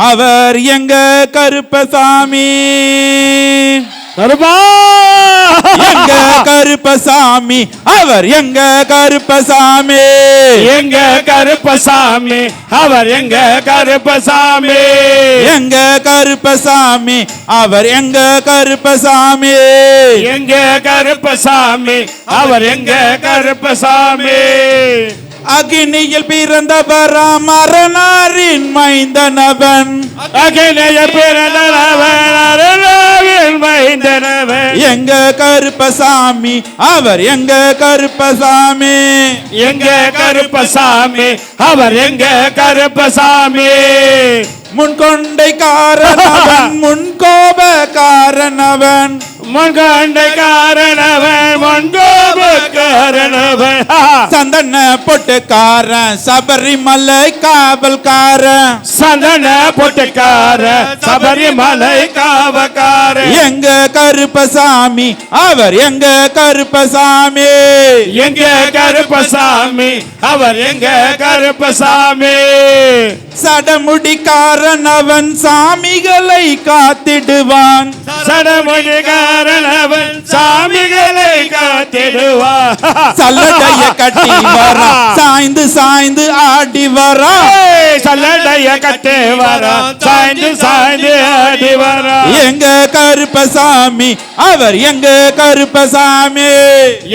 அவர் எங்க கருப்பசாமி, எங்க கருப்பசாமி அவர் எங்க கருப்பசாமி, எங்க கருப்பசாமி அவர் எங்க கருப்பசாமி, எங்க கருப்பசாமி அவர் எங்க கருப்பசாமி, எங்க கருப்பசாமி அவர் எங்க கருப்பசாமி. அகினியில் பிறந்தவராம் அரணாரின் மைந்தனவன், அகினியில் பிறந்தவன் அரணாரின் மைந்தனவன், எங்க கருப்பசாமி அவர் எங்க கருப்பசாமி, எங்க கருப்பசாமி அவர் எங்க கருப்பசாமி. முன்கொண்டை காரணவன் முன்கோப காரணவன், முன்கொண்டை காரணவன் முன்கோப காரணவன், சந்தன பொட்டுக்காரன் சபரிமலை காவல்காரன், சந்தன பொட்டுக்காரன் சபரிமலை காவல்காரன், எங்க கருப்பசாமி அவர் எங்க கருப்பசாமி, எங்க கருப்பசாமி அவர் எங்க கருப்பசாமி. சடமுடிக்காரன் அவன் சாமிகளை காத்திடுவான், சடமுடிக்காரன் அவன் சாமிகளை காத்திடுவான், சல்லடைய கட்டி வரா சாய்ந்து சாய்ந்து ஆடி வரா, சல்லடைய கட்டி வரா சாய்ந்து சாய்ந்து ஆடி வரா, எங்க கருப்பசாமி அவர் எங்க கருப்பசாமி,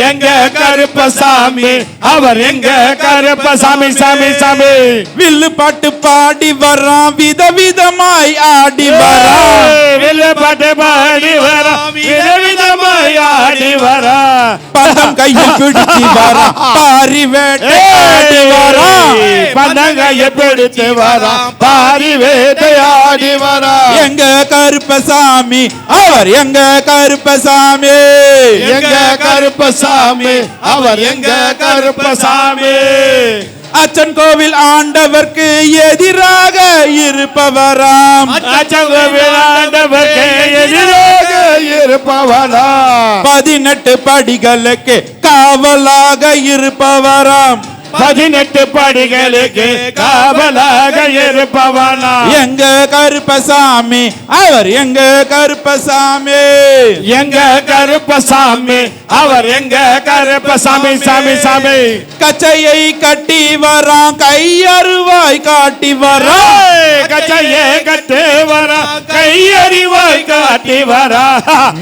எங்க கருப்பசாமி அவர் எங்க கருப்பசாமி. சாமி சாமி வில்லு பாட்டு பாடி வரான் விதவிதமாய் ஆடி வரான், வில்லு பாட்டு பாடி வரா விதவிதமாய் ஆடி வரா, பதம் கையில் பிடிச்சி வரான் பாரி வேட்டையாடி வரான், பதங்கையை பிடித்து வரா பாரி வேட்டையாடி வரா, எங்க கருப்பசாமி அவர் எங்க கருப்பசாமி, எங்க கருப்பசாமி அவர் எங்க கருப்பசாமி. அச்சன் கோவில் ஆண்டவர்க்கு எதிராக இருப்பவராம், அச்சன் கோவில் ஆண்டவர்க்கு எதிராக இருப்பவராம், 18 படிகளுக்கு காவலாக இருப்பவராம், 18 படிகளுக்கு காவலாக இருப்பவனா, எங்க கருப்பசாமி அவர் எங்க கருப்பசாமி, எங்க கருப்பசாமி அவர் எங்க கருப்பசாமி. சாமி சாமி கச்சையை கட்டி வரான் கையறுவாய் காட்டி வரான், கச்சையை கட்டு வரா கையறிவாய் காட்டி வரா,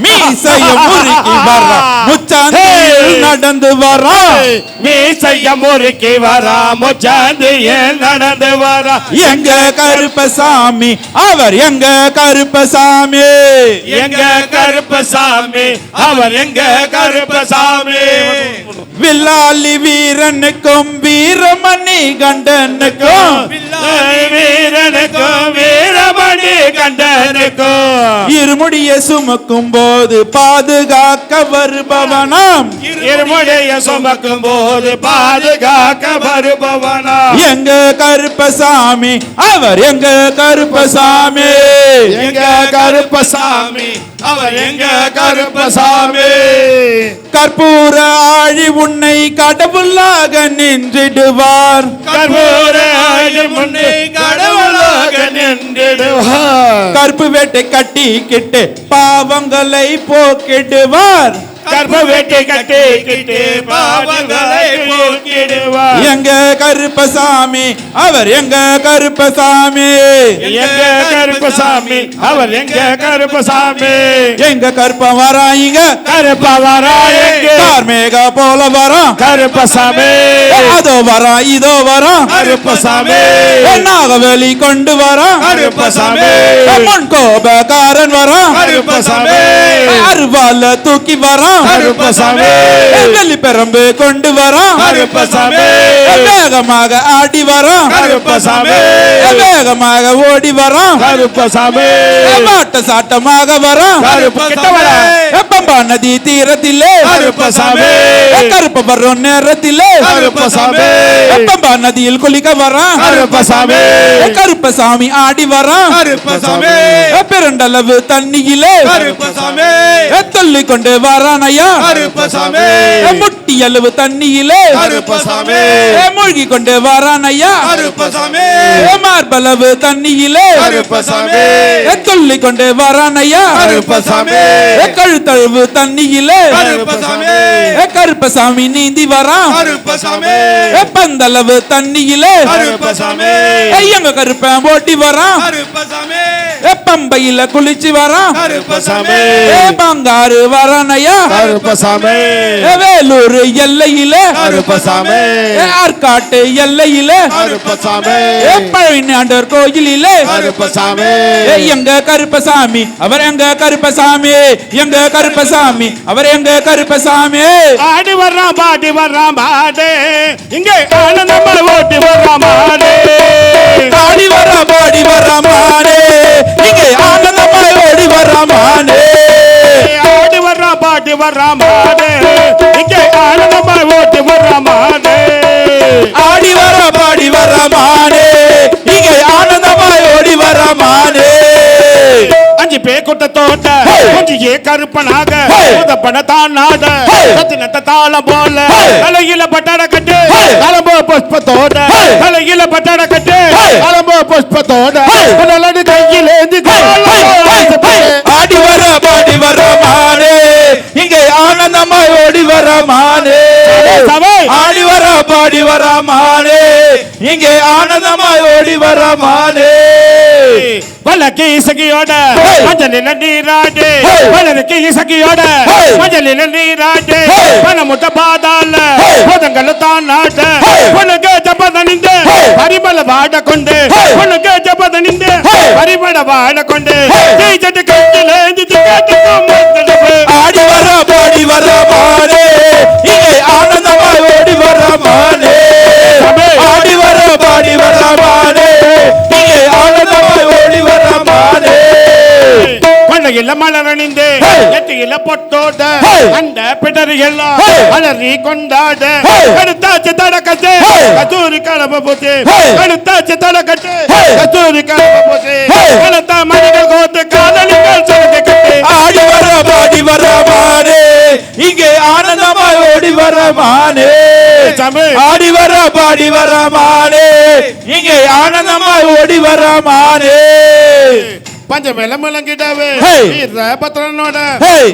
மீசைய முறுக்கி வரான் முச்சாந்தியில் நடந்து வரான், மீசைய முறுக்கி வரா முச்சாந்தியில் நடந்து வரா, எங்க கருப்பசாமி அவர் எங்க கருப்பசாமி, எங்க கருப்பசாமி அவர் எங்க கருப்பசாமி. வில்லாலி வீரனுக்கும் வீரமணி கண்டனுக்கும் வீரனுக்கும் வீரமணி மணி கண்டனுக்கும் இருமுடிய சுமக்கும் போது பாதுகாக்க வருபவனாம் இருமுடைய சுமக்கும் போது பாதுகாக்க வருபவனா எங்க கருப்பசாமி அவர் எங்க கருப்பசாமி எங்க கருப்பசாமி அவர் எங்க கருப்பசாமி கற்பூர ஆழி உன்னை கடவுளாக நின்றிடுவார் கற்பூர ஆழி முன்னே கடவுளாக நின்றிடுவார் கற்பு வேட்டை கட்டிக்கிட்டு பாவங்களை போக்கிடுவார் கற்ப வேட்டை கட்டிக்கிட்டு பாவங்களை போக்கிடுவார் எங்க கருப்பசாமி அவர் எங்க கருப்பசாமி எங்க கருப்பசாமி அவர் எங்க கருப்பசாமி எங்க கருப்பம் வராயிங்க கருப்ப வராயங்க கார்மேக போல வரோம் கருப்பசாமி அதோ வரோம் இதோ வரோம் கருப்பசாமி நாகவெளி கொண்டு வரோம் கருப்பசாமி முன்கோபக்காரன் வரோம் கருப்பசாமி அருவால தூக்கி வரோம் கருப்பசாமி வெள்ளி பெரம்பு கொண்டு வரோம் கருப்பசாமி வேகமாக ஆடி வரோம் கருப்பசாமி வேகமாக ஓடி வரோம் கருப்பசாமி மாட்ட சாட்டமாக வரோம் பம்பா நதி தீரத்திலே கருப்பசாமி கருப்ப வரும் நேரத்திலே கருப்பசாமி பம்பா நதியில் குளிக்க வரோம் கருப்பசாமி கருப்பசாமி ஆடி வரோம் கருப்பசாமி பெருண்டளவு தண்ணியிலே கருப்பசாமி துள்ளி கொண்டு வரான் ஐயா கருப்பசாமி முட்டி அளவு தண்ணியிலே கருப்பசாமி மூழ்கி கொண்டு வரான் ஐயா கருப்பசாமி மார்பளவு தண்ணியிலே கருப்பசாமி துள்ளி கொண்டு வரான் ஐயா கருப்பசாமி கழுத்தளவு தண்ணியிலே கருப்பசாமி கருப்பசாமி நீந்தி வரான் கருப்பசாமி பந்தளவு தண்ணியிலே கருப்பசாமி எங்க கருப்பன் ஓட்டி வரான் கருப்பசாமி பம்பையில குளிச்சு வரான் கருப்பசாமி பங்காரு வரான் ஐயா கருப்பசாமி வேலூர் எல்லையிலே கருப்பசாமி ஆற்காட்டு எல்லையிலே கருப்பசாமி பழனியாண்டவர் கோயிலிலே கருப்பசாமி எங்க கருப்பசாமி அவர் எங்க கருப்பசாமி எங்க கருப்பசாமி அவர் எங்க கருப்பசாமி ஆடி வர்றான் பாடி வர்றான் பாடு இங்கே ஆனந்தமா ஓட்டி வர்றான் மாடு ஆடி வர பாடி வர மானே இங்கே ஆனந்தமாய் ஓடி வர மானே ஆடி வர்றான் பாடி வர்றான் மாடு இங்கே ஆனந்தமா ஓட்டி வர்றான் மாடு ஆடி வர பாடி வர மானே இங்கே ஆனந்தமாய் ஓடி வர மானே அஞ்சு பே கூட்டத்தோட்ட கொஞ்சியே கருப்பனாக உதப்பன தான் நாட சத்தினத்த தாளம் போல தலையில பட்டாட கட்டு அலம்போ புஷ்பத்தோட தலையில பட்டாட கட்டு அலம்போ புஷ்பத்தோட கடலடி கையிலேந்தி ஆடி வர பாடி வர மானே இங்கே ஆனந்தமாய் ஓடி வர மானே ஆடி வர பாடி வர மானே இங்கே ஆனந்தமாய் ஓடி வர மானே வலக்கி சகியோட மஞ்சளில நீராடு வலருக்கு சகியோட மஞ்சளில நீராடு பணமுட்ட பாதால போதங்கள தான் நாட உனக்கு ஜபதனிந்து பரிமள வாட கொண்டு உனக்கு ஜபதனிந்து பரிமள வாட கொண்டு ஜெயிச்சட்டு கையில ஆடி வர பாடி வர மானே இங்கே ஆனந்தமாய் ஓடி வர மானே ஆடி வர பாடி வர மானே இங்கே ஆனந்தமாய் ஓடி வர மானே கொண்டையில மலரணிந்து எட்டியில பொட்டோட அந்த பிடரி எல்லாம் அலறி கொண்டாட கடுத்தாச்சு தடக்கட்டு கத்தூரி கலப்ப போச்சு கடுத்தாச்சு தடக்கட்டு கத்தூரி கலப்ப போச்சு கடுத்தா மணிகள் கோத்து காதலிகள் சொல்லுங்க கட்டு ஆடி வர பாடி வர மானே இங்கே ஆனந்தமாய் ஓடி வர மானே ஆடி வர பாடி வர மானே இங்கே ஆனந்தமாய் ஓடி வர மானே பஞ்சமேல முழங்கிடவே வீர பத்திரனோட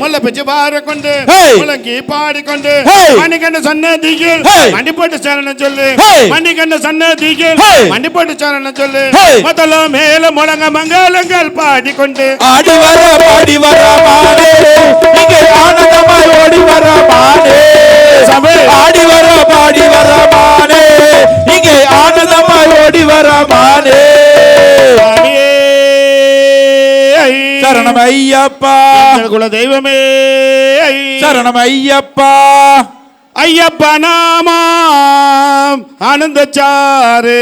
முல்ல பிச்சு பார கொண்டு முழங்கி பாடிக்கொண்டு மணிகண்ட சன்னதியில் மணி போட்டு சேரணும் சொல்லு மணிகண்ட சன்னதியில் மணி போட்டு சேரணும் சொல்லு முதல்ல மேல முழங்க மங்களங்கள் பாடிக்கொண்டு ஆடி வர பாடி வர மானே இங்கே ஆனந்தமாய் ஓடி வர மானே ஆடி வர பாடி வர மானே இங்கே ஆனந்தமாய் ஓடி வர மானே சரணம் ஐயப்பா குல தெய்வமே சரணம் ஐயப்பா ஐயப்ப நாமம் ஆனந்தச்சாரு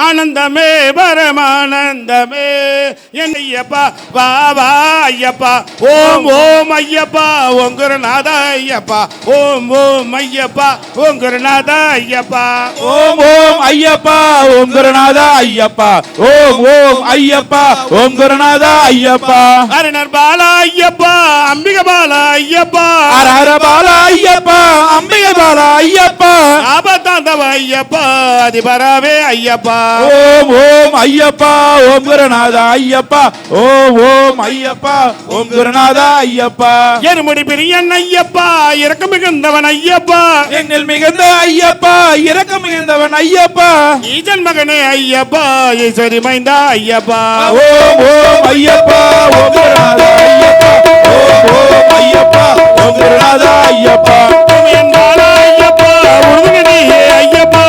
ஆனந்தமே பரமானந்தமே என் ஐயப்பா வா வா ஐயப்பா ஓம் ஓம் ஐயப்பா ஓம் குருநாத ஐயப்பா ஓம் ஓம் ஐயப்பா ஓம் குருநாத ஐயப்பா ஓம் ஓம் ஐயப்பா ஓம் குருநாத ஐயப்பா ஓம் ஓம் ஐயப்பா ஓம் குருநாத ஐயப்பா அரணர் பாலா ஐயப்பா அம்பிக பாலா ஐயப்பா ஹர ஹர பாலா ஐயப்பா அம்பிகை பாலா ஐயப்பா ஆபத்தாந்தவ ஐயப்பா அதிபராவே ஐயப்பா ஓம் ஓம் ஐயப்பா ஓம் குருநாத ஐயப்பா ஓம் ஓம் ஐயப்பா ஓம் குருநாத ஐயப்பா எருமுடி பிரியன் ஐயப்பா இறக்கம் மிகுந்தவன் ஐயப்பா எண்ணில் மிகுந்த ஐயப்பா இரக்கம் மிகுந்தவன் ஐயப்பா ஈஜன் மகனே ஐயப்பா ஈஸ்வரி மைந்தா ஐயப்பா ஓம் ஓம் ஐயப்பா ஓம் குருநாத ஐயப்பா ஓம் ஓம் ஐயப்பா ஓம் குருநாத ஐயப்பா என் பாலா ஐயப்பா உருதுகனியே ஐயப்பா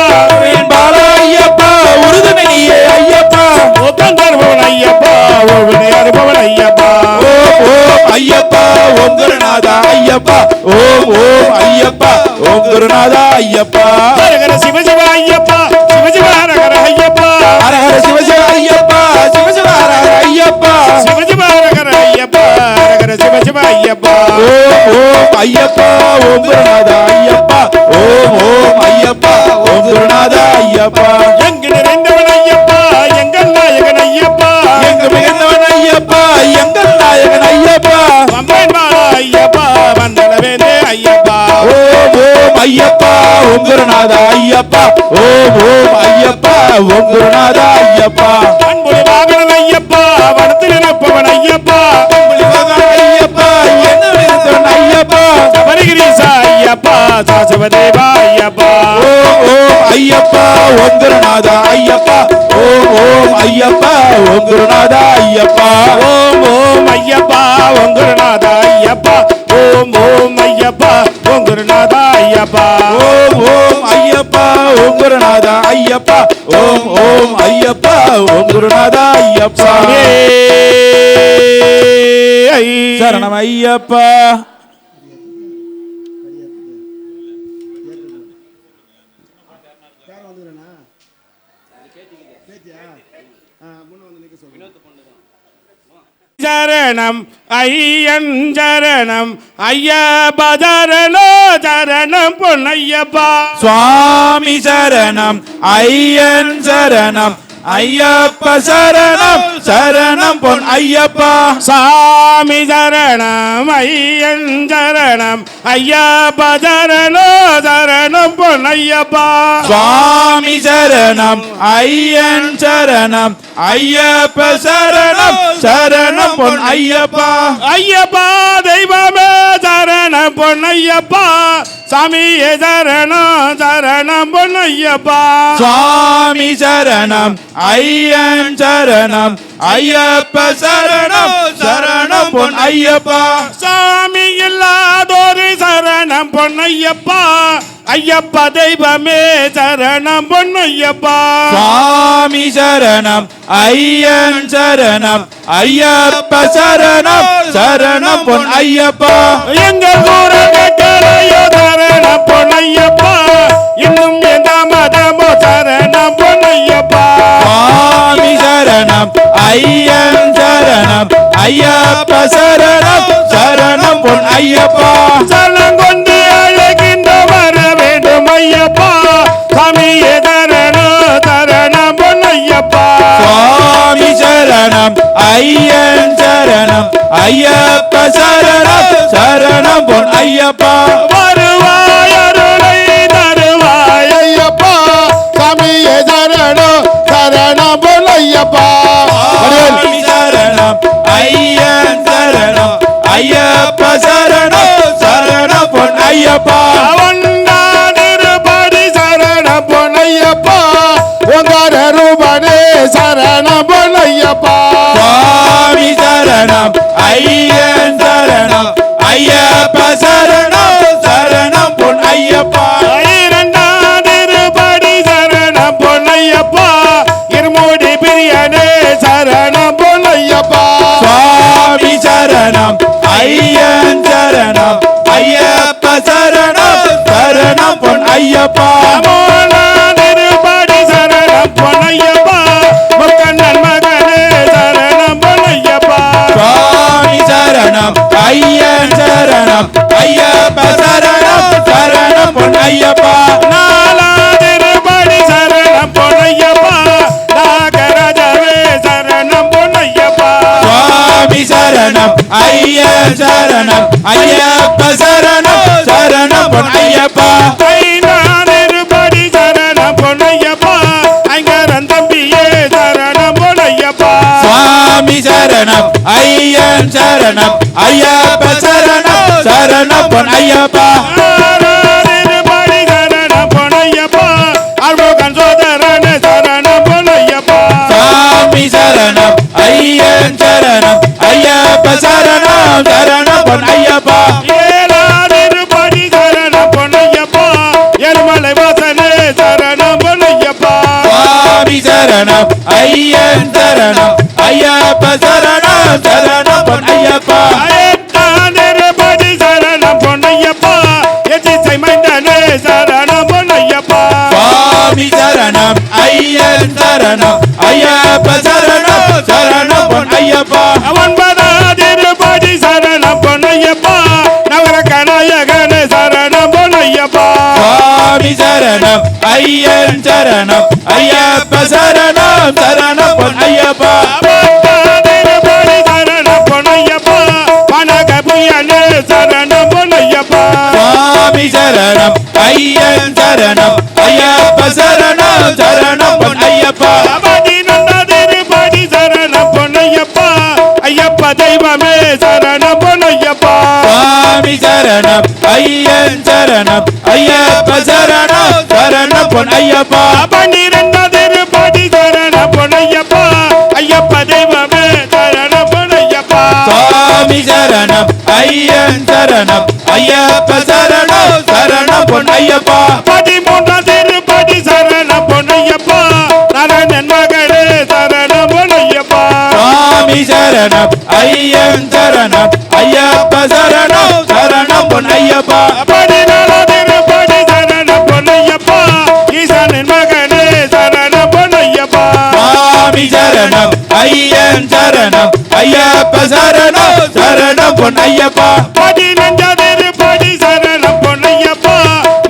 என் பாலா ஐயப்பா உறுதுணையே ஐயப்பா ஒப்பன் தருபவன் ஐயப்பா ஒருவனை அறுபவன் ஐயப்பா ஓம் ஓம் ஐயப்பா ஓம் குருநாத ஐயப்பா ஓம் ஓம் ஐயப்பா ஓம் குருநாத ஐயப்பா ஹரஹர சிவசிவ ஐயப்பா சிவசிவ ஹரஹர ஐயப்பா ஹர ஹர சிவ சிவ ஐயப்பா சிவ சிவ ஹர ஹர ஐயப்பா சிவசிவ ஹரஹர ஐயப்பா ஹரஹர சிவசிவ ஐயப்பா ஓம் ஓம் ஐயப்பா ஓம் குருநாத ஐயப்பா ஓம் ஓம் ஐயப்பா ஓம் குருநாத ஐயப்பா எங்கு நிறைந்தவன் ஐயப்பா எங்கள் நாயகன் ஐயப்பா எங்கு மிகுந்தவன் ஐயப்பா எங்கள் நாயகன் ஐயப்பா அம்மன் பாலா ஐயப்பா வந்தளவேந்தே ஐயப்பா ஓம் ஓம் ஐயப்பா ஓம் குருநாத ஐயப்பா ஓம் ஓம் ஐயப்பா ஓம் குருநாத ஐயப்பா அன்புலி வாகனன் ஐயப்பா வனத்தில் இறப்பவன் ஐயப்பா ஐயப்பா என்ன மிகுந்தவன் ஐயப்பா பரிகிரீசா ஐயப்பா சாசவதேவா ஐயப்பா ஓம் ஓம் ஐயப்பா ஓம் குருநாத ஐயப்பா ஓம் ஓம் ஐயப்பா ஓம் குருநாத ஐயப்பா ஓம் ஓம் ஐயப்பா ஓம் குருநாத ஐயப்பா ஓம் ஓம் ஐயப்பா ஓம் குருநாத ஐயப்பா ஓம் ஓம் ஐயப்பா ஓம் குருநாத ஐயப்பா ஓம் ஓம் ஐயப்பா ஓம் குருநாத ஐயப்பா சரணம் ஐயப்பா சரணம் ஐயன் சரணம் ஐயப்பா சரணோ சரணம் பொன்னையப்பா சுவாமி சரணம் ஐயன் சரணம் ஐயப்ப சரணம் சரணம் பொன் ஐயப்பா சாமி சரணம் ஐயன் சரணம் ஐயப்பா சரணோ சரணம் பொன்னையப்பா சுவாமி சரணம் ஐயன் சரணம் ஐயப்ப சரணம் சரணம் பொன் ஐயப்பா ஐயப்பா தெய்வமே சரணம் பொன்னையப்பா சாமியே சரணம் சரணம் பொன்னையப்பா சுவாமி சரணம் ஐயன் சரணம் ஐயப்ப சரணம் சரணம் பொன் ஐயப்பா சாமி இல்லாதோரு சரணம் பொன்னையப்பா ஐயப்பா தெய்வமே சரணம் பொன்னையப்பா சுவாமி சரணம் ஐயன் சரணம் ஐயப்ப சரணம் சரணம் பொன் ஐயப்பா எங்கள் ஊர கேட்கலையோ சரணம் பொன்னையப்பா இன்னும் எந்த மதமோ சரணம் பொன்னையப்பா சுவாமி சரணம் ஐயன் சரணம் ஐயப்ப சரணம் சரணம் பொன் ஐயப்பா சரணம் கொண்டு அழைக்கின்ற வர வேண்டும் ஐயப்பா சாமியே சரணம் சரணம் பொன்னையப்பா சுவாமி சரணம் ஐயன் சரணம் ஐயப்ப சரணம் சரணம் பொன் ஐயப்பா வருவாய் அருளை தருவாய் ஐயப்பா சாமியே சரணம் சரணம் பொன்னையப்பா சுவாமி சரணம் ஐயன் சரணம் ஐயப்ப சரணம் சரணம் பொன் ஐயப்பா அவன்தானிருபடி சரணம் பொன்னையப்பா உங்கார ரூபனே சரணம் பொன்னையப்பா சுவாமி சரணம் ஐயன் சரணம் ஐயப்ப சரணம் சரணம் பொன் ஐயப்பா இரண்டாதிருபடி சரணம் பொன்னையப்பா இருமுடி பிரியனே சரணம் பொன்னையப்பா சுவாமி சரணம் ஐயன் சரணம் ஐயப்ப சரணம் ஐயப்பா திருப்படி சரணம் பொன்னையப்பா முக்கண்ணன் மகனே சரணம் பொன்னையப்பா சுவாமி சரணம் ஐயன் சரணம் ஐயப்ப சரணம் சரணம் பொன்னையப்பா திருப்படி சரணம் பொன்னையப்பா நாகராஜவே சரணம் பொன்னையப்பா சுவாமி சரணம் ஐயன் சரணம் ஐயப்ப சரணம் சரணம் பொன்னையப்பா திருப்படி சரணம் பொன்னையப்பா ஐங்கரன் தம்பியே சரணம் பொன்னையப்பா சுவாமி சரணம் ஐயன் சரணம் ஐயப்ப சரணம் சரணம் பொன்னையப்பா திருப்படி சரணம் பொன்னையப்பா அருமுகன் சோதரன் சரணம் பொன்னையப்பா சுவாமி சரணம் ஐயன் சரணம் ஐயப்ப சரணம் சரணம் பொன்னையப்பா திருப்படி சரணம் பொன்னையப்பா எருமலை வாசனே சரணம் பொன்னையப்பா சுவாமி சரணம் ஐயன் சரணம் ஐயப்ப சரணம் சரணம் பொன்னையப்பா திருப்படி சரணம் பொன்னையப்பா எதிசை மைந்தனே சரணம் பொன்னையப்பா சுவாமி சரணம் ஐயன் சரணம் ஐயப்ப சரணம் சரணம் பொன்னையப்பா திருப்படி சரணம் பொன்னையப்பா நவரக்க நாயகனே சரணம் பொன்னையப்பா சுவாமி சரணம் ஐயன் சரணம் ஐயப்ப சரணம் சரணம் பொன்னையப்பா திருப்படி சரணம் பொன்னையப்பா பனக புயனே சரணம் பொன்னையப்பா சுவாமி சரணம் ஐயன் சரணம் ஐயப்ப சரணம் சரணம் பொன்னையப்பா திருப்படி சரணம் பொன்னையப்பா ஐயப்ப தெய்வமே சரணம் பொன்னையப்பா சுவாமி சரணம் ஐயன் சரணம் ஐயப்ப சரணம் சரணம் பொன்னையப்பா திருப்படி சரணம் பொன்னையப்பா ஐயப்ப தெய்வமே சரணம் பொன்னையப்பா சுவாமி சரணம் ஐயன் சரணம் ஐயப்ப சரணம் சரணம் பொன்னையப்பா திருப்படி சரணம் பொன்னையப்பா நாராயணன் மகளே சரணம் பொன்னையப்பா சுவாமி சரணம் ஐயன் சரணம் ஐயப்ப சரணம் சரணம் பொன்னையப்பா திருப்படி சரணம் பொன்னையப்பா ஈசனின் மகனே சரணம் பொன்னையப்பா சுவாமி சரணம் ஐயன் சரணம் ஐயப்ப சரணம் சரணம் பொன்னையப்பா திருப்படி சரணம் பொன்னையப்பா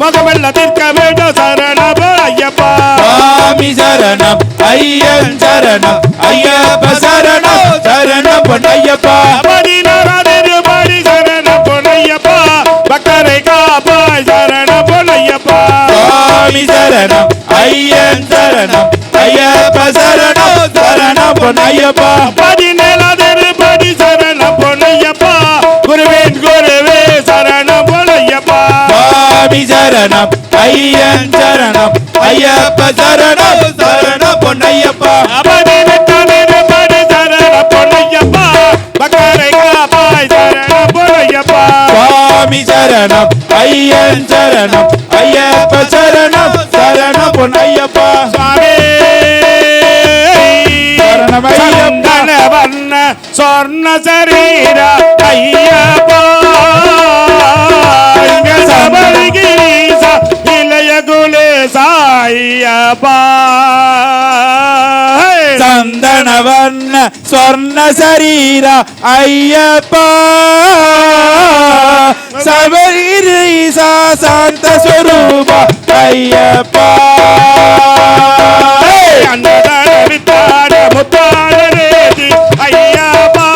மகமெல்ல தீர்க்க வேண்டும் சரணம் பொன்னையப்பா சுவாமி சரணம் ஐயன் சரணம் ஐயப்ப சரணம் சரணம் பொன்னையப்பா திருப்படி சரணம் பொன்னையப்பா பக்தரை காப்பாய் சரணம் பொன்னையப்பா சுவாமி சரணம் ஐயன் சரணம் ஐயப்ப சரணம் சரணம் பொன்னையப்பா திருப்படி சரணம் பொன்னையப்பா குருவின் குருவே சரணம் பொன்னையப்பா சுவாமி சரணம் ஐயன் சரணம் ஐயப்ப சரணம் சரணம் பொன்னையப்பா திருப்படி சரணம் பொன்னையப்பா பக்தரை காப்பாய் சரணம் பொன்னையப்பா சுவாமி சரணம் ஐயன் சரணம் ஐயப்ப சரணம் சரணம் பொன்னையப்பா சுவாமி சரணம் ஐயப்பா வண்ண சொர்ண சரீர ஐயப்பா சபரிகிரீச இளைய குலேசா ஐயப்பா சந்தனவர்ண ஸ்வர்ண சரீர ஐயப்பா சபரிரீசா சாந்த ஸ்வரூப ஐயப்பா அன்னதான வித்தான முத்தான ரேதி ஐயப்பா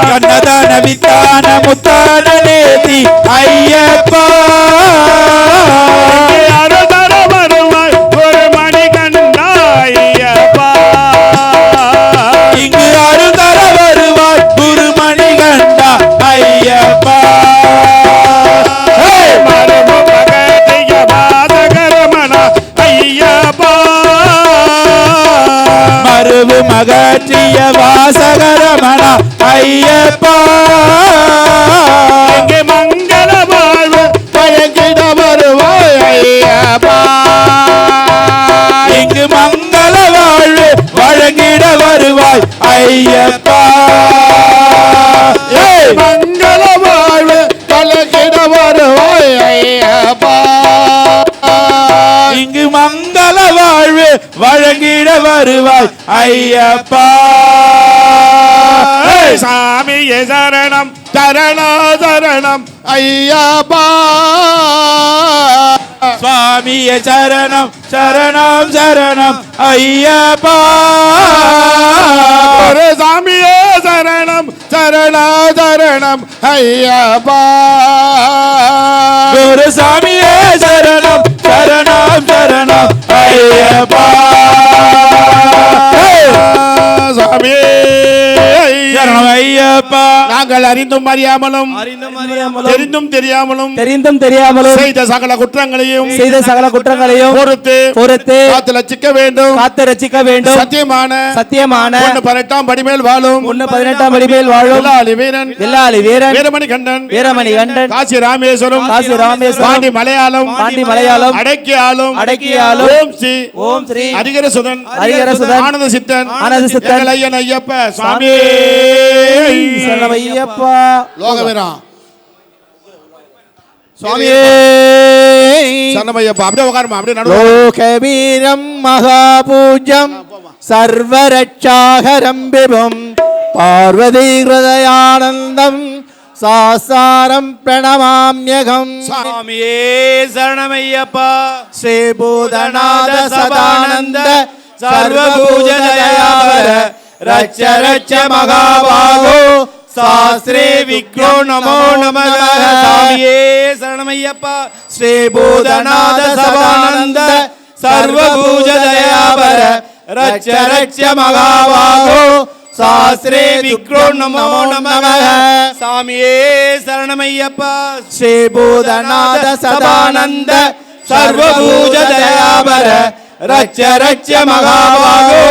கண்ணதான வித்தான முத்தான நேதி ஐயப்பா அருதர வருவாய் ஒரு மணி கண்டா ஐயப்பா இங்கு அருதர வருவாய் குருமணி கண்டா ஐயப்பா மரபு பகதிய வாசகரமண ஐயப்பா மருவு மகற்றிய வாசகரமண ஐயப்பா இங்கே மங்கள வாழ்வு பயங்கிட வருவாய் ஐயப்பா இங்கு மங்கள வாழ்வு வழங்கிட வருவாய் ஐயப்பா மங்கள வாழ்வு பயங்கிட வருவாய் ஐயப்பா வருவாய் ஐயப்பா. சாமியே சரணம் சரணா சரணம் ஐயப்பா. சுவாமியே சரணம் சரணம் சரணம் ஐயப்பா. ஒரு சாமியே சரணம் சரணா சரணம் ஐயப்பா. ஒரு சாமியே சரணம் சரணம் சரணம் ஐயப்பா. சாமியே சரணம் ஐயப்பா. நாங்கள் அறிந்தும் அறியாமலும் தெரிந்தும் தெரியாமலும் செய்த சகல குற்றங்களையும் பொறுத்து காத்து ரட்சிக்க வேண்டும். சத்தியமான 18ஆம் படிமேல் வாழும் வில்லாளி வீரன் வீரமணி கண்டன் காசி ராமேஸ்வரம் பாண்டி மலையாளம் அடக்கி ஆளும் ஓம் ஸ்ரீ ஹரிகரசுதன் ஆனந்த சித்தன் எங்கள் ஐயன் ஐயப்ப சுவாமி சரணமையப்பா. லோகவீரா சுவாமியே சரணமையப்பா. அப்படியே உட்காருமா, அப்படியே நடுவு. லோகவீரம் மகாபூஜ்யம் சர்வரட்சாகரம் விபும் பார்வதி ஹிருதயானந்தம் சாசாரம் பிரணமாம்யகம். சுவாமியே சரணமையப்பா. ஸ்ரீபூதநாத சதானந்த சர்வபூஜதயாவர ரட்ச ரட்ச மகாபாகோ சாஸ்திரே விக்ரோ நமோ நமः. சாமியே சரணமையப்பா. ஸ்ரீபூதநாத சதானந்த சர்வபூஜதயாவர ரட்ச ரட்ச மகாபாகோ சாஸ்திரே விக்ரோ நமோ நமः. சாமியே சரணமையப்பா. ஸ்ரீபூதநாத சதானந்த சர்வபூஜதயாவர ரட்ச ரட்ச மகாபாகோ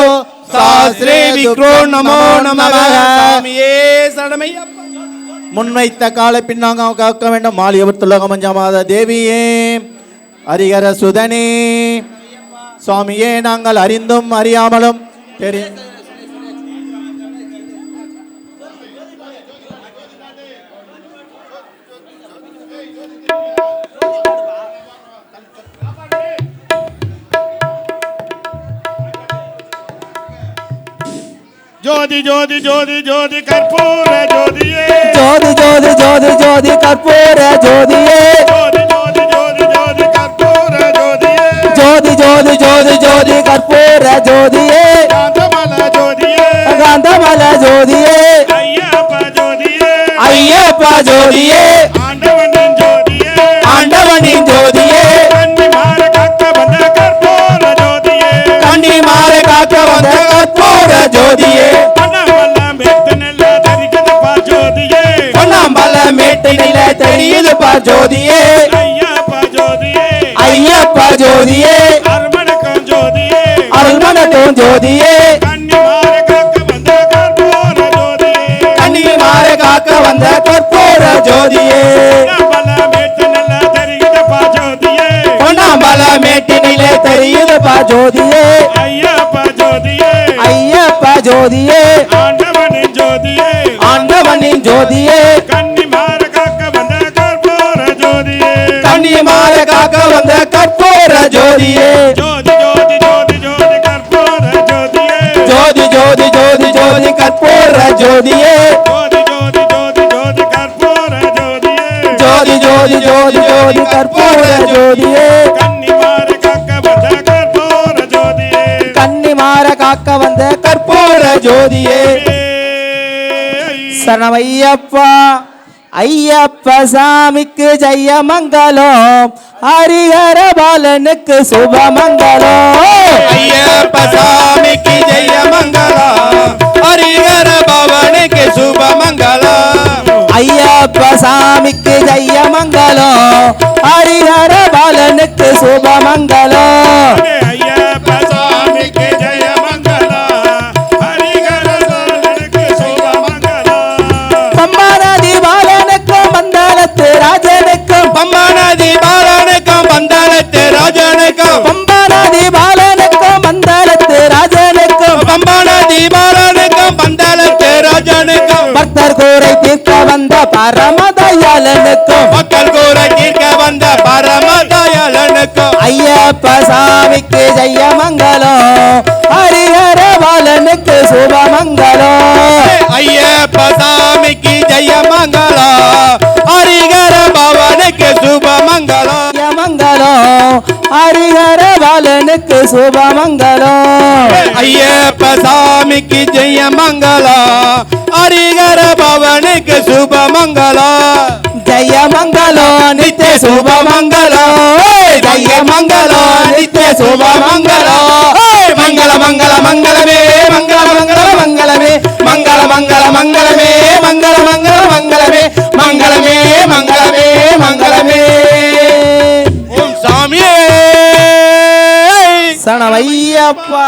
சாஸ்திரே விக்ரோ நமோ நமः. சாமியே சரணமையப்பா. முன்வைத்த காலை பின்னாங்க காக்க வேண்டும். மாலியவத்துலகமஞ்சமாத தேவியே ஹரிஹர சுதனே சுவாமியே நாங்கள் அறிந்தும் அறியாமலும் ஜோதி ஜோதி ஜோதி ஜோதி கற்பூர ஜோதியே ஜோதி ஜோதி ஜோதி ஜோதி கற்பூர ஜோதியே ஜோதி ஜோதி ஜோதி ஜோதி கற்பூர ஜோதியே ஜோதி ஜோதி ஜோதி ஜோதி கற்பூர ஜோதியே காந்தமல ஜோதியே காந்தமல ஜோதியே ஐயப்ப ஜோதியே ஐயப்ப ஜோதியே ஆண்டவனின் ஜோதியே ஆண்டவனின் ஜோதியே கண்ணி மாற காக்க வந்த கற்பூர ஜோதியே கண்ணி மாற காக்க வந்த கற்பூர ஜோதியே பொன்னம்பலம் மேட்டு நெல்ல தரிக்குதுப்பா ஜோதியே பொன்னம்பலம் மேட்டு நெல்ல தெரியுதுப்பா ஜோதியே ஐயப்ப ஜோதியே ஐயப்ப ஜோதியே அருமணக்கம் ஜோதியே அருள்மணக்கும் ஜோதியே கண்ணி மாற காக்க வந்த கற்பூர ஜோதியே கண்ணி மாற காக்க வந்த கற்பூர ஜோதியே பொன்னம்பலம் மேட்டு நெல்ல தரிக்குதுப்பா ஜோதியே பொன்னம்பலம் மேட்டு நெல்ல தெரியுதுப்பா ஜோதியே ஐயப்ப ஜோதியே ஐயப்ப ஜோதியே ஆண்டவனின் ஜோதியே ஆண்டவனின் ஜோதியே கண்ணி மாற காக்க வந்த கற்பூர ஜோதியே கண்ணி மாற காக்க வந்த கற்பூர ஜோதியே ஜோதி ஜோதி ஜோதி ஜோதி கற்பூர ஜோதியே ஜோதி ஜோதி ஜோதி ஜோதி கற்பூர ஜோதியே ஜோதி ஜோதி ஜோதி ஜோதி கற்பூர ஜோதியே ஜோதி ஜோதி ஜோதி ஜோதி கற்பூர ஜோதியே கண்ணி மாற காக்க வந்த கற்பூர ஜோதியே கண்ணி மாற காக்க வந்த கற்பூர ஜோதியே சரணமையப்பா ஐயப்ப சாமிக்கு ஜெயமங்கலம் ஹரிஹர பாலனுக்கு சுபமங்கலம் ஐயப்ப சாமிக்கு ஜெயமங்கலம் ஹரிஹர பவனுக்கு சுபமங்கலம் ஐயப்ப சாமிக்கு ஜெயமங்கலம் ஹரிஹர பாலனுக்கு சுபமங்கலம் ஐயப்ப சாமிக்கு ஜெயமங்கலம் ஹரிஹர பாலனுக்கு சுபமங்கலம் பம்பாநதி பாலனுக்கும் பந்தளத்து ராஜனுக்கும் பம்பாநதி பாலனுக்கும் பந்தளத்து ராஜனுக்கும் பம்பாநதி பாலனுக்கும் பந்தளத்து ராஜனுக்கும் பம்பாநதி பாலனுக்கும் பந்தளத்து ராஜனுக்கும் பக்தர் கூரை தீர்க்க வந்த பரமதயாளனுக்கும் மக்கள் கூரை தீர்க்க வந்த பரமதயாளனுக்கும் ஐயப்ப சாமிக்கு ஜெயமங்கலம் ஹரி சுபமங்கலம் ஐயப்ப சாமிக்கு ஜெயமங்கலம் ஹரிகர பவனுக்கு சுபமங்கலம் மங்களம் ஹரிஹர பாலனுக்கு சுபமங்கலம் ஐயப்ப சாமிக்கு ஜெயமங்கலம் ஹரிகர பவனுக்கு சுபமங்கலம் ஜெயமங்கலம் நித்ய சுபமங்கலம் ஜெயமங்கலம் நித்ய சுபமங்கலம் மங்கள மங்கள மங்களமே மங்கள மங்கள மங்களமே மங்கள மங்கள மங்களமே மங்கள மங்கள மங்களமே மங்களமே மங்களமே மங்களமே ஓம் சாமியே சரணமையப்பா.